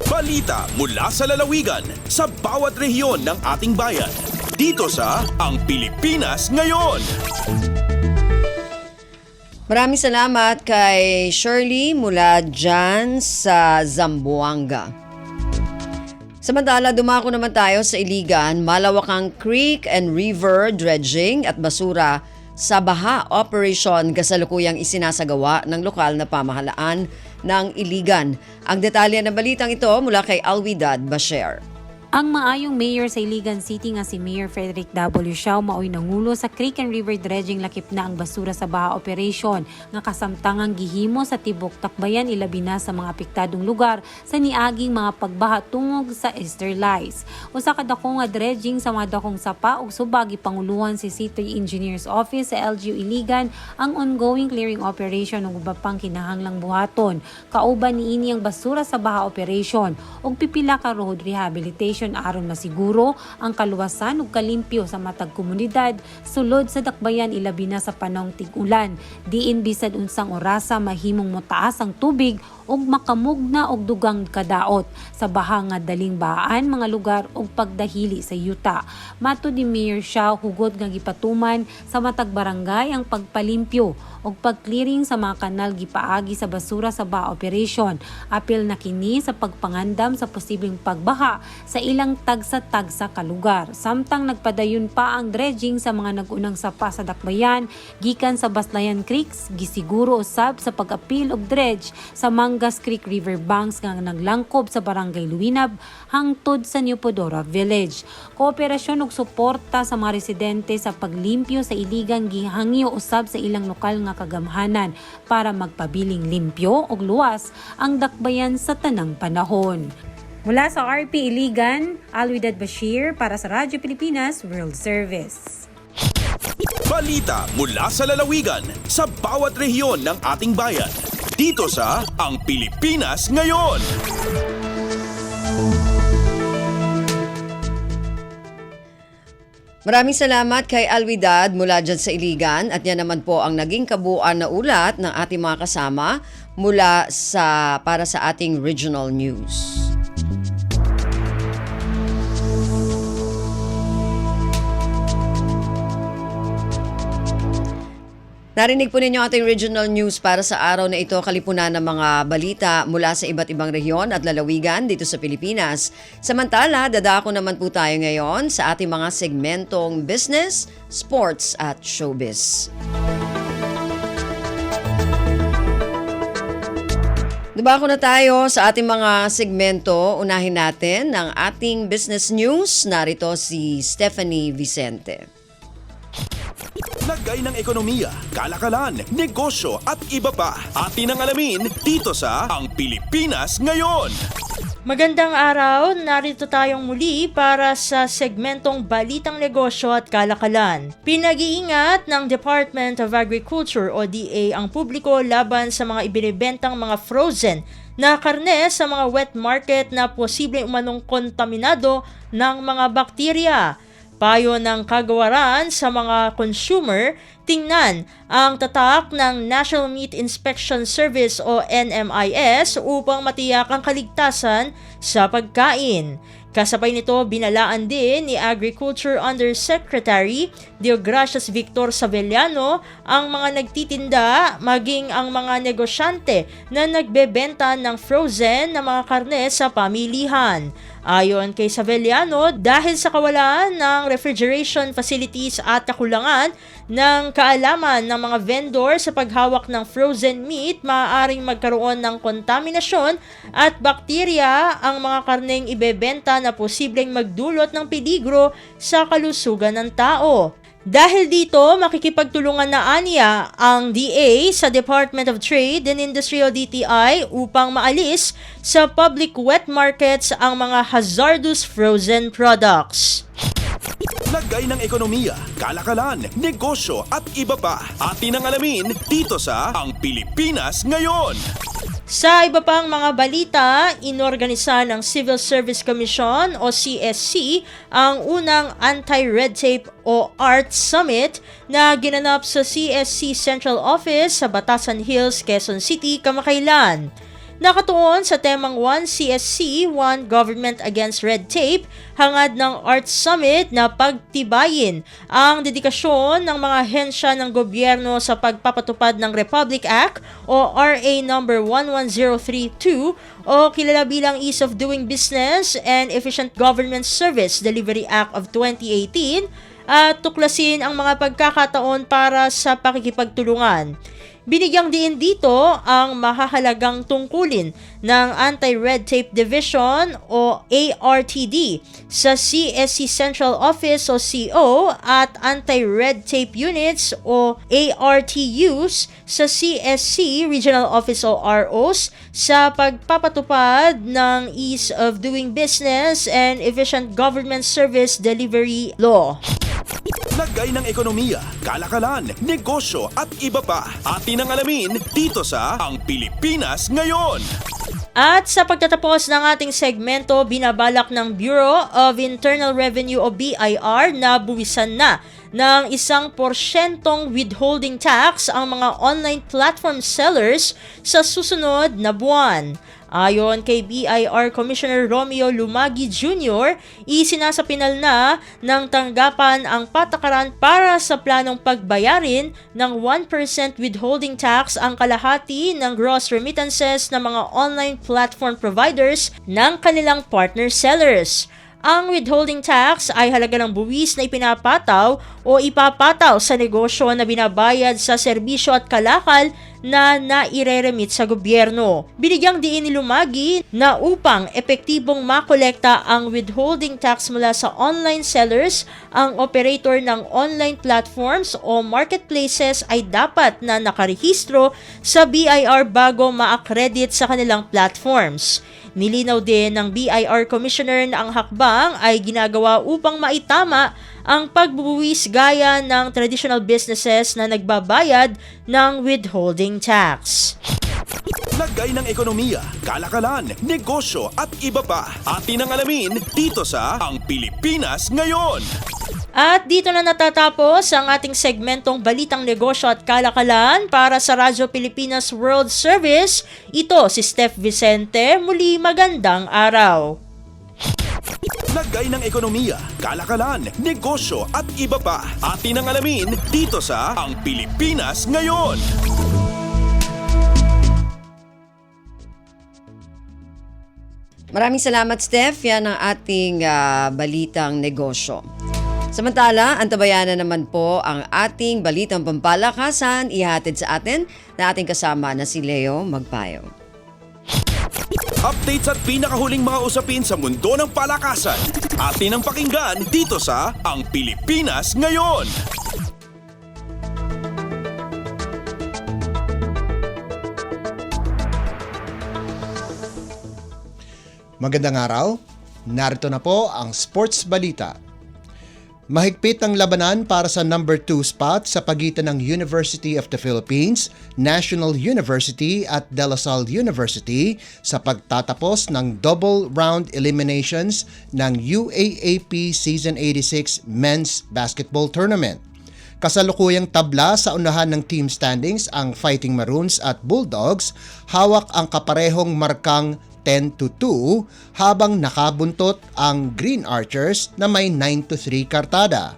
Balita mula sa lalawigan sa bawat rehiyon ng ating bayan. Dito sa Ang Pilipinas Ngayon. Maraming salamat kay Shirley mula dyan sa Zamboanga. Samantala, dumako naman tayo sa Iligan, malawakang creek and river dredging at basura sa baha operation kasalukuyang isinasagawa ng lokal na pamahalaan ng Iligan. Ang detalye ng balitang ito mula kay Alwidad Basher. Ang maayong mayor sa Iligan City nga si Mayor Frederick W. Siao maoy nangulo sa creek and river dredging lakip na ang basura sa baha operation nga kasamtangang gihimo sa tibok takbayan ilabi na sa mga apektadong lugar sa niaging mga pagbaha tungod sa Easterlice. Usa ka dako nga dredging sa mga dakong sapa ug subag ipanguluhan si City Engineers Office sa LGU Iligan ang ongoing clearing operation ug uba pang kinahanglang buhaton. Kauban niini ang basura sa baha operation ug pipila ka road rehabilitation aron masiguro ang kaluwasan ug kalimpyo sa matag komunidad sulod sa dakbayan ilabi na sa panahong tig-ulan. Diin bisad unsang orasa mahimong motaas ang tubig ug makamugna og dugang kadaot sa baha nga daling baan mga lugar ug pagdahili sa yuta. Matud ni Mayor Siao hugod nga gipatuman sa matag barangay ang pagpalimpyo ug pag-clearing sa mga kanal gipaagi sa basura sa baha operation. Apil na kini sa pagpangandam sa posibleng pagbaha sa ilang tagsa-tagsa ka lugar. Samtang nagpadayon pa ang dredging sa mga nagunang sapa sa dakbayan gikan sa Baslayan Creeks, gisiguro usab sa pag-apil og dredge sa Mangas Creek River Banks nga naglangkob sa Barangay Luinab hangtod sa New Podora Village. Kooperasyon ug suporta sa mga residente sa paglimpyo sa Iligan gihangyo usab sa ilang lokal nga kagamhanan para magpabiling limpyo ug luwas ang dakbayan sa tanang panahon. Mula sa RP Iligan, Alwidad Bashir para sa Radyo Pilipinas World Service. Balita mula sa lalawigan sa bawat rehiyon ng ating bayan. Dito sa Ang Pilipinas Ngayon. Maraming salamat kay Alwidad mula dyan sa Iligan at yan naman po ang naging kabuuan na ulat ng ating mga kasama mula para sa ating regional news. Narinig po ninyo ating regional news para sa araw na ito, kalipunan ng mga balita mula sa iba't ibang rehiyon at lalawigan dito sa Pilipinas. Samantala, dadako naman po tayo ngayon sa ating mga segmentong business, sports at showbiz. Dubako na tayo sa ating mga segmento. Unahin natin ang ating business news. Narito si Stephanie Vicente. Lagay ng ekonomiya, kalakalan, negosyo at iba pa. Atin ang alamin dito sa Ang Pilipinas Ngayon. Magandang araw, narito tayong muli para sa segmentong Balitang Negosyo at Kalakalan. Pinag-iingat ng Department of Agriculture o DA ang publiko laban sa mga ibinibentang mga frozen na karne sa mga wet market na posibleng umanong kontaminado ng mga bakterya. Payo ng kagawaran sa mga consumer, tingnan ang tatak ng National Meat Inspection Service o NMIS upang matiyak ang kaligtasan sa pagkain. Kasabay nito, binalaan din ni Agriculture Undersecretary Deogracias Victor Savellano ang mga nagtitinda maging ang mga negosyante na nagbebenta ng frozen na mga karne sa pamilihan. Ayon kay Savellano, dahil sa kawalan ng refrigeration facilities at kakulangan ng kaalaman ng mga vendor sa paghawak ng frozen meat, maaaring magkaroon ng kontaminasyon at bakterya ang mga karneng ibebenta na posibleng magdulot ng peligro sa kalusugan ng tao. Dahil dito, makikipagtulungan na aniya ang DA sa Department of Trade and Industry o DTI upang maalis sa public wet markets ang mga hazardous frozen products. Lagay ng ekonomiya, kalakalan, negosyo at iba pa. Atin ang alamin dito sa Ang Pilipinas Ngayon. Sa iba pang mga balita, inorganisa ng Civil Service Commission o CSC ang unang Anti-Red Tape o ART Summit na ginanap sa CSC Central Office sa Batasan Hills, Quezon City kamakailan. Nakatuon sa temang One CSC, One Government Against Red Tape, hangad ng Art Summit na pagtibayin ang dedikasyon ng mga hensya ng gobyerno sa pagpapatupad ng Republic Act o RA number 11032 o kilala bilang Ease of Doing Business and Efficient Government Service Delivery Act of 2018 at tuklasin ang mga pagkakataon para sa pakikipagtulungan. Binigyang diin dito ang mahahalagang tungkulin ng Anti-Red Tape Division o ARTD sa CSC Central Office o CO at Anti-Red Tape Units o ARTUs sa CSC Regional Office o ROs sa pagpapatupad ng Ease of Doing Business and Efficient Government Service Delivery Law. Lagay ng ekonomiya, kalakalan, negosyo at iba pa. Atin ang alamin dito sa Ang Pilipinas Ngayon. At sa pagtatapos ng ating segmento, binabalak ng Bureau of Internal Revenue o BIR na buwisan na ng 1% withholding tax ang mga online platform sellers sa susunod na buwan. Ayon kay BIR Commissioner Romeo Lumagi Jr., isinasapinal na ng tanggapan ang patakaran para sa planong pagbayarin ng 1% withholding tax ang kalahati ng gross remittances ng mga online platform providers ng kanilang partner sellers. Ang withholding tax ay halaga ng buwis na ipinapataw o ipapataw sa negosyo na binabayad sa serbisyo at kalakal na naireremit sa gobyerno. Binigyang diin ni Lumagi na upang epektibong makolekta ang withholding tax mula sa online sellers, ang operator ng online platforms o marketplaces ay dapat na nakarehistro sa BIR bago ma-accredit sa kanilang platforms. Nilinaw din ng BIR Commissioner na ang hakbang ay ginagawa upang maitama ang pagbubuwis gaya ng traditional businesses na nagbabayad ng withholding tax. Lagay ng ekonomiya, kalakalan, negosyo at iba pa. Atin ang alamin dito sa Ang Pilipinas Ngayon. At dito na natatapos ang ating segmentong Balitang Negosyo at Kalakalan para sa Radyo Pilipinas World Service. Ito si Steph Vicente, muli magandang araw. Lagay ng ekonomiya, kalakalan, negosyo at iba pa. Atin ang alamin dito sa Ang Pilipinas Ngayon. Maraming salamat, Steph. Yan ang ating balitang negosyo. Samantala, antabayanan naman po ang ating balitang pampalakasan ihatid sa atin na ating kasama na si Leo Magpayo. Updates at pinakahuling mga usapin sa mundo ng palakasan. Atin ang pakinggan dito sa Ang Pilipinas Ngayon. Magandang araw, narito na po ang sports balita. Mahigpit ang labanan para sa number 2 spot sa pagitan ng University of the Philippines, National University at De La Salle University sa pagtatapos ng double round eliminations ng UAAP Season 86 Men's Basketball Tournament. Kasalukuyang tabla sa unahan ng team standings ang Fighting Maroons at Bulldogs, hawak ang kaparehong markang 10-2 habang nakabuntot ang Green Archers na may 9-3 kartada.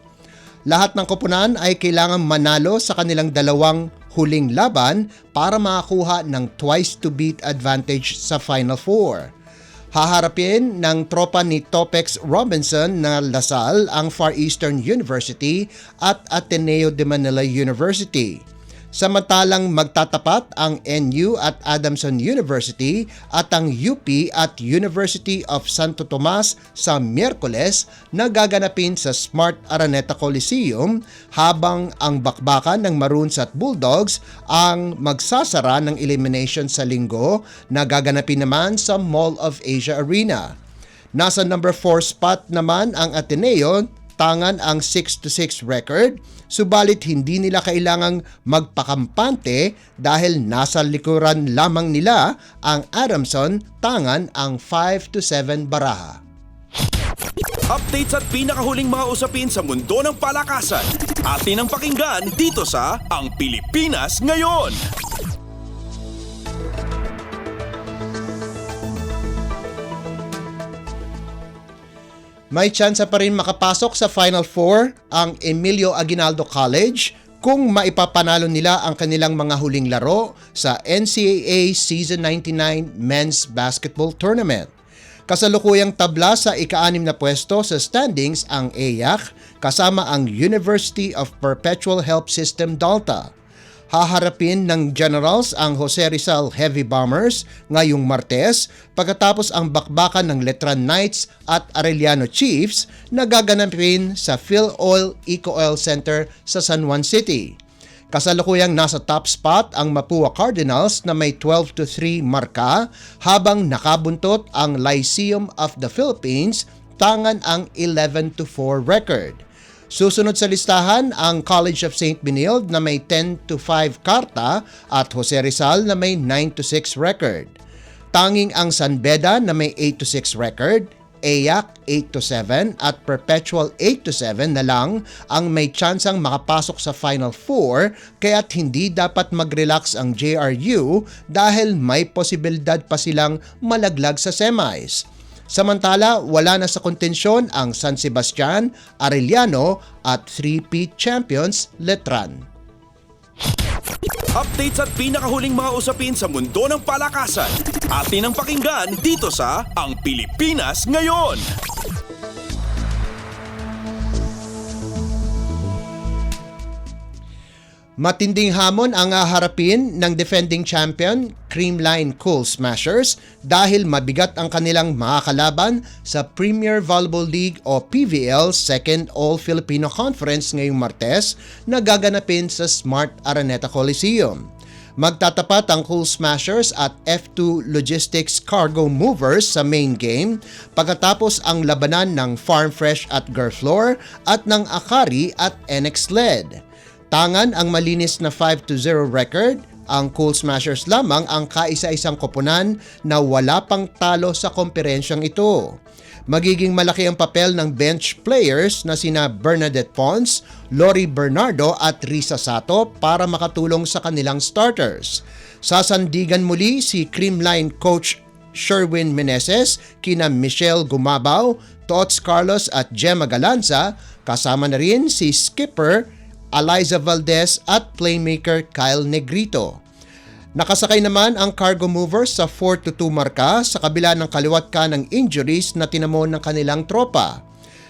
Lahat ng koponan ay kailangan manalo sa kanilang dalawang huling laban para makakuha ng twice to beat advantage sa Final Four. Haharapin ng tropa ni Topex Robinson na Lasal ang Far Eastern University at Ateneo de Manila University. Samantalang magtatapat ang NU at Adamson University at ang UP at University of Santo Tomas sa Miyerkules na gaganapin sa Smart Araneta Coliseum, habang ang bakbakan ng Maroons at Bulldogs ang magsasara ng elimination sa Linggo na gaganapin naman sa Mall of Asia Arena. Nasa number 4 spot naman ang Ateneo, tangan ang 6-6 record, subalit hindi nila kailangang magpakampante dahil nasa likuran lamang nila ang Adamson, tangan ang 5-7 baraha. Updates at pinakahuling mga usapin sa mundo ng palakasan. Atin ang pakinggan dito sa Ang Pilipinas Ngayon. May tsansa pa rin makapasok sa Final Four ang Emilio Aguinaldo College kung maipapanalo nila ang kanilang mga huling laro sa NCAA Season 99 Men's Basketball Tournament. Kasalukuyang tabla sa ika-6 na pwesto sa standings ang EYAC kasama ang University of Perpetual Help System Dalta. Haharapin ng Generals ang Jose Rizal Heavy Bombers ngayong Martes pagkatapos ang bakbakan ng Letran Knights at Arellano Chiefs na gaganapin sa Phil Oil Eco Oil Center sa San Juan City. Kasalukuyang nasa top spot ang Mapua Cardinals na may 12-3 marka, habang nakabuntot ang Lyceum of the Philippines, tangan ang 11-4 record. Susunod sa listahan ang College of St. Benilde na may 10-5 karta at Jose Rizal na may 9-6 record. Tanging ang San Beda na may 8-6 record, EYAC 8-7 at Perpetual 8-7 na lang ang may tsansang makapasok sa Final Four, kaya't hindi dapat mag-relax ang JRU dahil may posibilidad pa silang malaglag sa semis. Samantala, wala na sa kontensyon ang San Sebastian, Arellano at 3-peat champions Letran. Updates at pinakahuling mga usapin sa mundo ng palakasan. Atin ang pakinggan dito sa Ang Pilipinas Ngayon. Matinding hamon ang haharapin ng defending champion Creamline Cool Smashers dahil mabigat ang kanilang mga kalaban sa Premier Volleyball League o PVL Second All-Filipino Conference ngayong Martes na gaganapin sa Smart Araneta Coliseum. Magtatapat ang Cool Smashers at F2 Logistics Cargo Movers sa main game pagkatapos ang labanan ng Farm Fresh at Garflor at ng Akari at NX LED. Tangan ang malinis na 5-0 record, ang Cool Smashers lamang ang kaisa-isang koponan na wala pang talo sa komperensyang ito. Magiging malaki ang papel ng bench players na sina Bernadette Pons, Lori Bernardo at Risa Sato para makatulong sa kanilang starters. Sasandigan muli si Creamline coach Sherwin Meneses, kina Michelle Gumabaw, Tots Carlos at Gemma Galanza, kasama na rin si skipper Eliza Valdez at playmaker Kyle Negrito. Nakasakay naman ang Cargo Movers sa 4-2 marka sa kabila ng kaliwat ka ng injuries na tinamon ng kanilang tropa.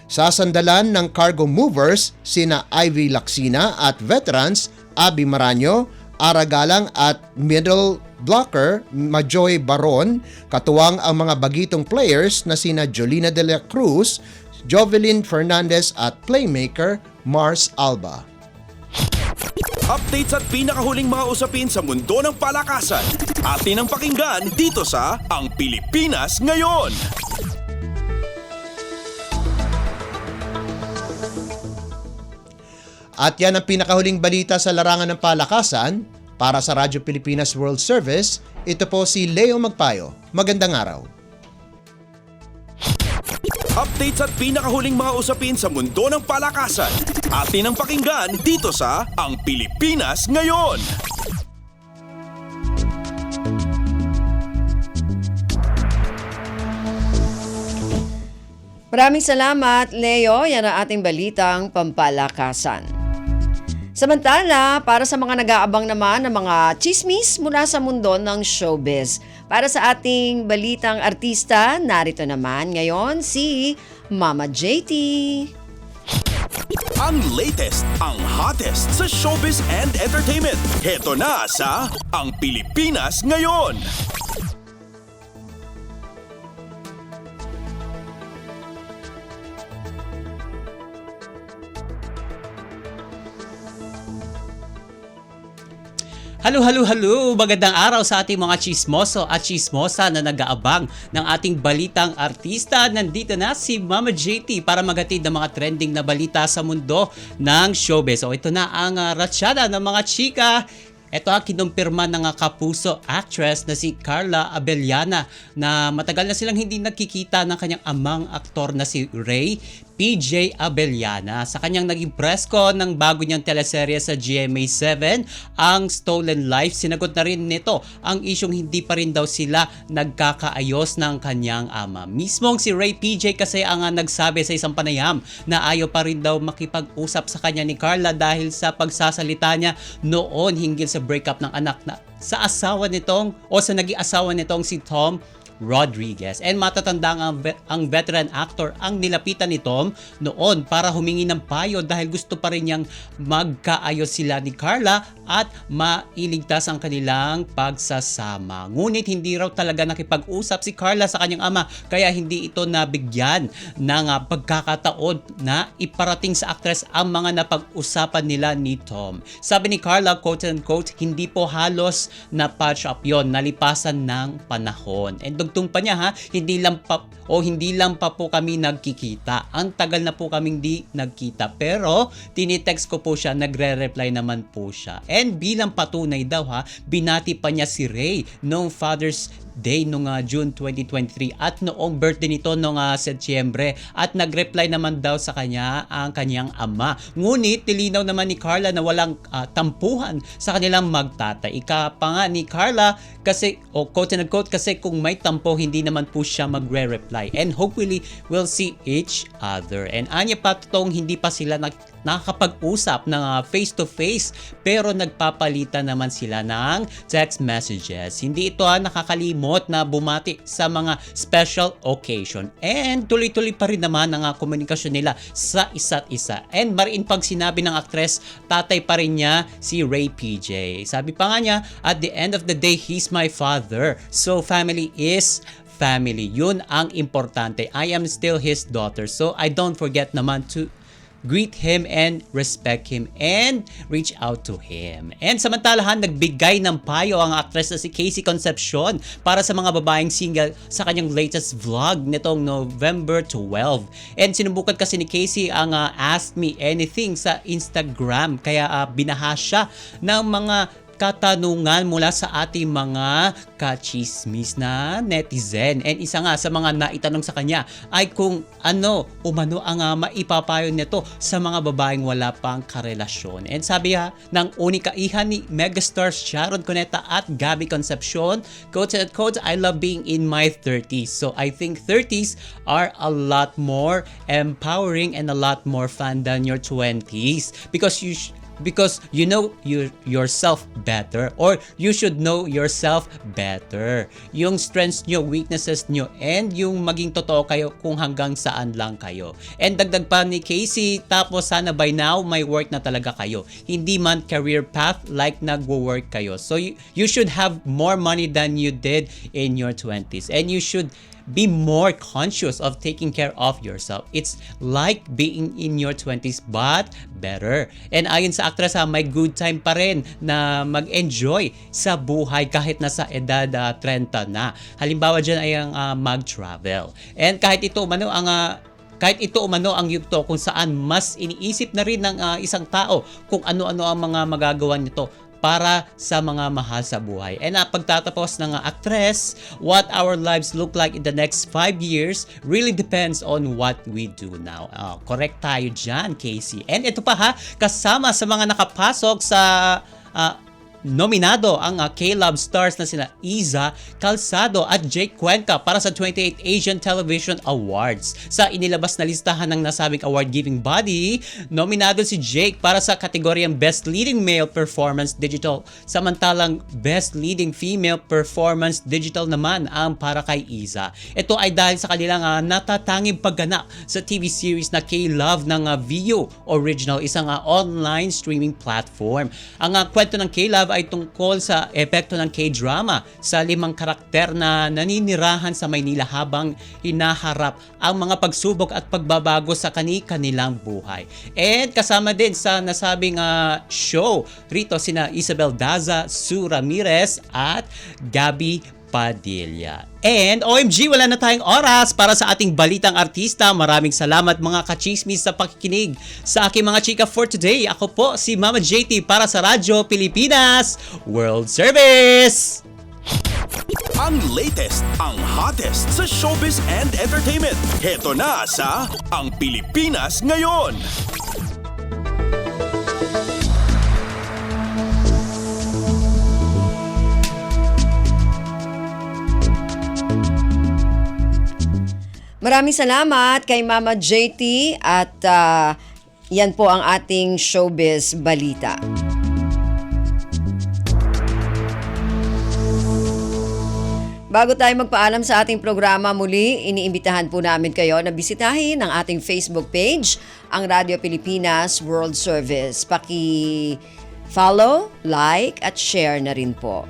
Sasandalan ng Cargo Movers sina Ivy Laksina at veterans Abby Maranyo, Aragalang at middle blocker Majoy Baron, katuwang ang mga bagitong players na sina Jolina de la Cruz, Jovelyn Fernandez at playmaker Mars Alba. Updates at pinakahuling mga usapin sa mundo ng palakasan. Atin ang pakinggan dito sa Ang Pilipinas Ngayon. At yan ang pinakahuling balita sa larangan ng palakasan. Para sa Radyo Pilipinas World Service, ito po si Leo Magpayo. Magandang araw. Updates at pinakahuling mga usapin sa mundo ng palakasan. Atin ang pakinggan dito sa Ang Pilipinas Ngayon. Maraming salamat, Leo. Yan ang ating balitang pampalakasan. Samantala, para sa mga nag-aabang naman ng mga chismis mula sa mundo ng showbiz, Para sa ating balitang artista, narito naman ngayon si Mama JT. Ang latest, ang hottest sa showbiz and entertainment. Heto na sa Ang Pilipinas Ngayon. Halo! Magandang araw sa ating mga chismoso at chismosa na nag-aabang ng ating balitang artista. Nandito na si Mama JT para maghatid ng mga trending na balita sa mundo ng showbiz. So ito na ang ratsyada ng mga chika. Ito ang kinumpirma ng kapuso actress na si Carla Abellana na matagal na silang hindi nagkikita ng kanyang amang aktor na si Ray PJ Abellana. Sa kanyang naging press con ng bago niyang teleserye sa GMA7, ang Stolen Life, sinagot na rin nito ang isyong hindi pa rin daw sila nagkakaayos ng kanyang ama. Mismong si Ray PJ kasi ang nagsabi sa isang panayam na ayaw pa rin daw makipag-usap sa kanya ni Carla dahil sa pagsasalita niya noon hinggil sa breakup ng anak na sa asawa nitong o sa naging asawa nitong si Tom Rodriguez. And matatanda ang veteran actor ang nilapitan ni Tom noon para humingi ng payo dahil gusto pa rin niyang magkaayos sila ni Carla at mailigtas ang kanilang pagsasama. Ngunit hindi raw talaga nakipag-usap si Carla sa kanyang ama kaya hindi ito nabigyan ng pagkakataon na iparating sa actress ang mga napag-usapan nila ni Tom. Sabi ni Carla, quote-unquote, hindi po halos na patch up yon, nalipasan ng panahon. And dugtong pa niya hindi lang pa po kami nagkikita. Ang tagal na po kaming di nagkita. Pero tinitext ko po siya, nagre-reply naman po siya. And bilang patunay daw binati pa niya si Ray noong Father's Day noong June 2023 at noong birthday nito noong Setyembre at nag-reply naman daw sa kanya ang kanyang ama. Ngunit nilinaw naman ni Carla na walang tampuhan sa kanilang magtatay. Ika pa nga ni Carla kasi quote-unquote kasi kung may tampo hindi naman po siya magre-reply and hopefully we'll see each other. And anya pa totoong hindi pa sila nakakapag-usap ng face-to-face pero nagpapalitan naman sila ng text messages. Hindi ito nakakalimot na bumati sa mga special occasion. And tuloy-tuloy pa rin naman ang komunikasyon nila sa isa't isa. And mariin pag sinabi ng actress, tatay pa rin niya si Ray PJ. Sabi pa nga niya, at the end of the day, he's my father. So family is family. Yun ang importante. I am still his daughter. So I don't forget naman to greet him and respect him and reach out to him. And samantalahan, nagbigay ng payo ang actress na si Casey Concepcion para sa mga babaeng single sa kanyang latest vlog nitong November 12. And sinubukan kasi ni Casey ang Ask Me Anything sa Instagram kaya binaha siya ng mga katanungan mula sa ating mga kachismis na netizen. And isa nga sa mga naitanong sa kanya ay kung umano ang maipapayo nito sa mga babaeng wala pang karelasyon. And sabi ng unikaihan ni megastars Sharon Cuneta at Gabby Concepcion, quote-unquote, I love being in my 30s. So I think 30s are a lot more empowering and a lot more fun than your 20s because you know yourself better or you should know yourself better. Yung strengths nyo, weaknesses nyo, and yung maging totoo kayo kung hanggang saan lang kayo. And dagdag pa ni Casey, tapos sana by now may work na talaga kayo. Hindi man career path like nagwo-work kayo. So you should have more money than you did in your 20s. And you should be more conscious of taking care of yourself. It's like being in your 20s but better. And ayon sa actress, may good time pa rin na mag-enjoy sa buhay kahit nasa edad 30 na. Halimbawa dyan ay ang mag-travel. And kahit ito umano ang yugto kung saan mas iniisip na rin ng isang tao kung ano-ano ang mga magagawa nito para sa mga mahal sa buhay. And pagtatapos ng actress, what our lives look like in the next 5 years really depends on what we do now. Correct tayo dyan, Casey. And ito pa kasama sa mga nakapasok sa nominado ang K-Love stars na sina Iza Calzado at Jake Cuenca para sa 28th Asian Television Awards. Sa inilabas na listahan ng nasabing award-giving body, nominado si Jake para sa kategoryang Best Leading Male Performance Digital, samantalang Best Leading Female Performance Digital naman ang para kay Iza. Ito ay dahil sa kanilang natatanging pagganap sa TV series na K-Love ng Viu Original, isang online streaming platform. Ang kwento ng K-Love ay tungkol sa epekto ng K-drama sa 5 karakter na naninirahan sa Maynila habang hinaharap ang mga pagsubok at pagbabago sa kanilang buhay. And kasama din sa nasabing show rito sina Isabel Daza, Sue Ramirez at Gabby Padilla. And OMG, wala na tayong oras para sa ating balitang artista. Maraming salamat mga kachismis sa pakikinig sa aking mga chika for today. Ako po si Mama JT para sa Radyo Pilipinas World Service! Ang latest, ang hottest sa showbiz and entertainment. Heto na sa Ang Pilipinas Ngayon. Maraming salamat kay Mama JT at yan po ang ating showbiz balita. Bago tayo magpaalam sa ating programa muli, iniimbitahan po namin kayo na bisitahin ang ating Facebook page, ang Radyo Pilipinas World Service. Paki-follow, like at share na rin po.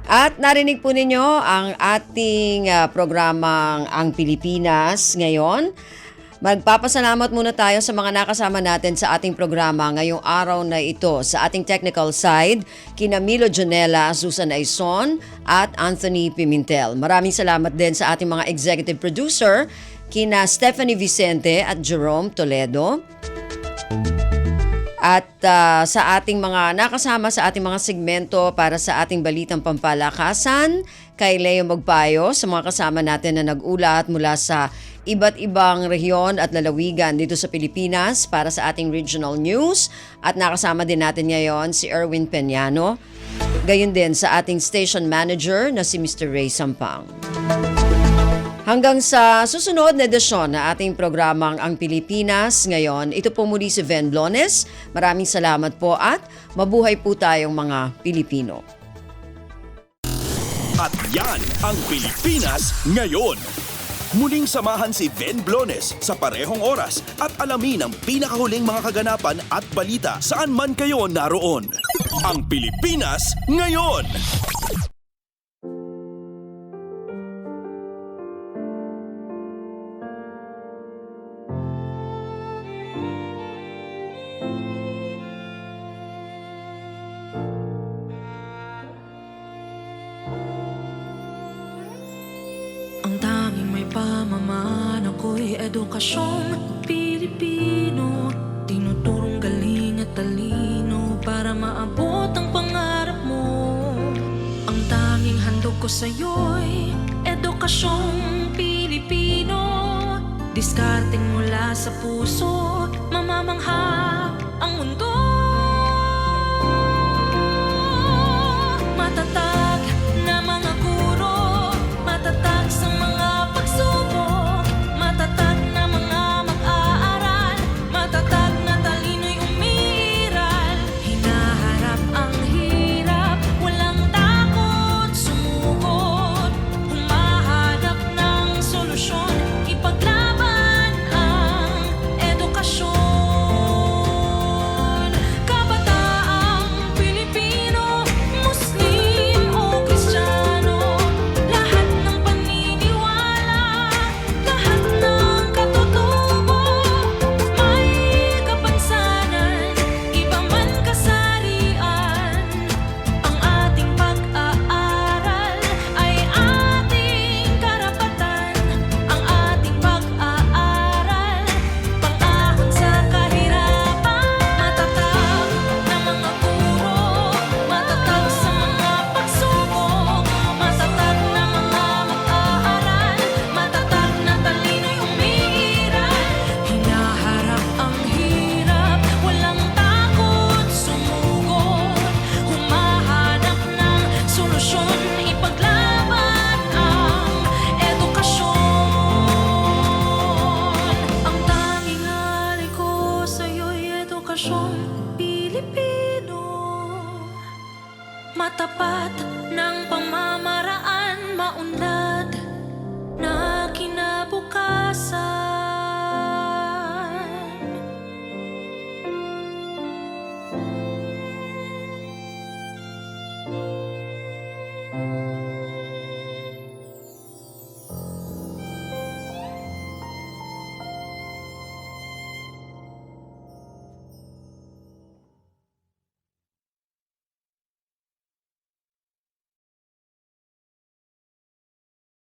At narinig po ninyo ang ating programang Ang Pilipinas ngayon. Magpapasalamat muna tayo sa mga nakasama natin sa ating programa ngayong araw na ito. Sa ating technical side, kina Milo Janela, Susan Aison at Anthony Pimentel. Maraming salamat din sa ating mga executive producer, kina Stephanie Vicente at Jerome Toledo. At sa ating mga nakasama sa ating mga segmento para sa ating balitang pampalakasan, kay Leo Magpayo, sa mga kasama natin na nag-ulat mula sa iba't ibang rehiyon at lalawigan dito sa Pilipinas para sa ating regional news. At nakasama din natin ngayon si Erwin Peñano. Gayon din sa ating station manager na si Mr. Ray Sampang. Hanggang sa susunod na edisyon na ating programang Ang Pilipinas Ngayon, ito po muli si Ven Blones. Maraming salamat po at mabuhay po tayong mga Pilipino. At yan ang Pilipinas Ngayon. Muling samahan si Ven Blones sa parehong oras at alamin ang pinakahuling mga kaganapan at balita saan man kayo naroon. Ang Pilipinas Ngayon. Pamaman ako'y edukasyong Pilipino, tinuturong galing at talino para maabot ang pangarap mo. Ang tanging handog ko sa'yo'y edukasyong Pilipino, diskarteng mula sa puso, mamamangha ang mundo. Matatag na mga guro, matatag sa mga pagsubok, matatag na mga mag-aaral, matatag na talino'y umiiral. Hinaharap ang hirap, walang takot sumugod, humahanap ng solusyon, ipaglaban ang edukasyon. nasyong Pilipino, matapat ng pamamaraan.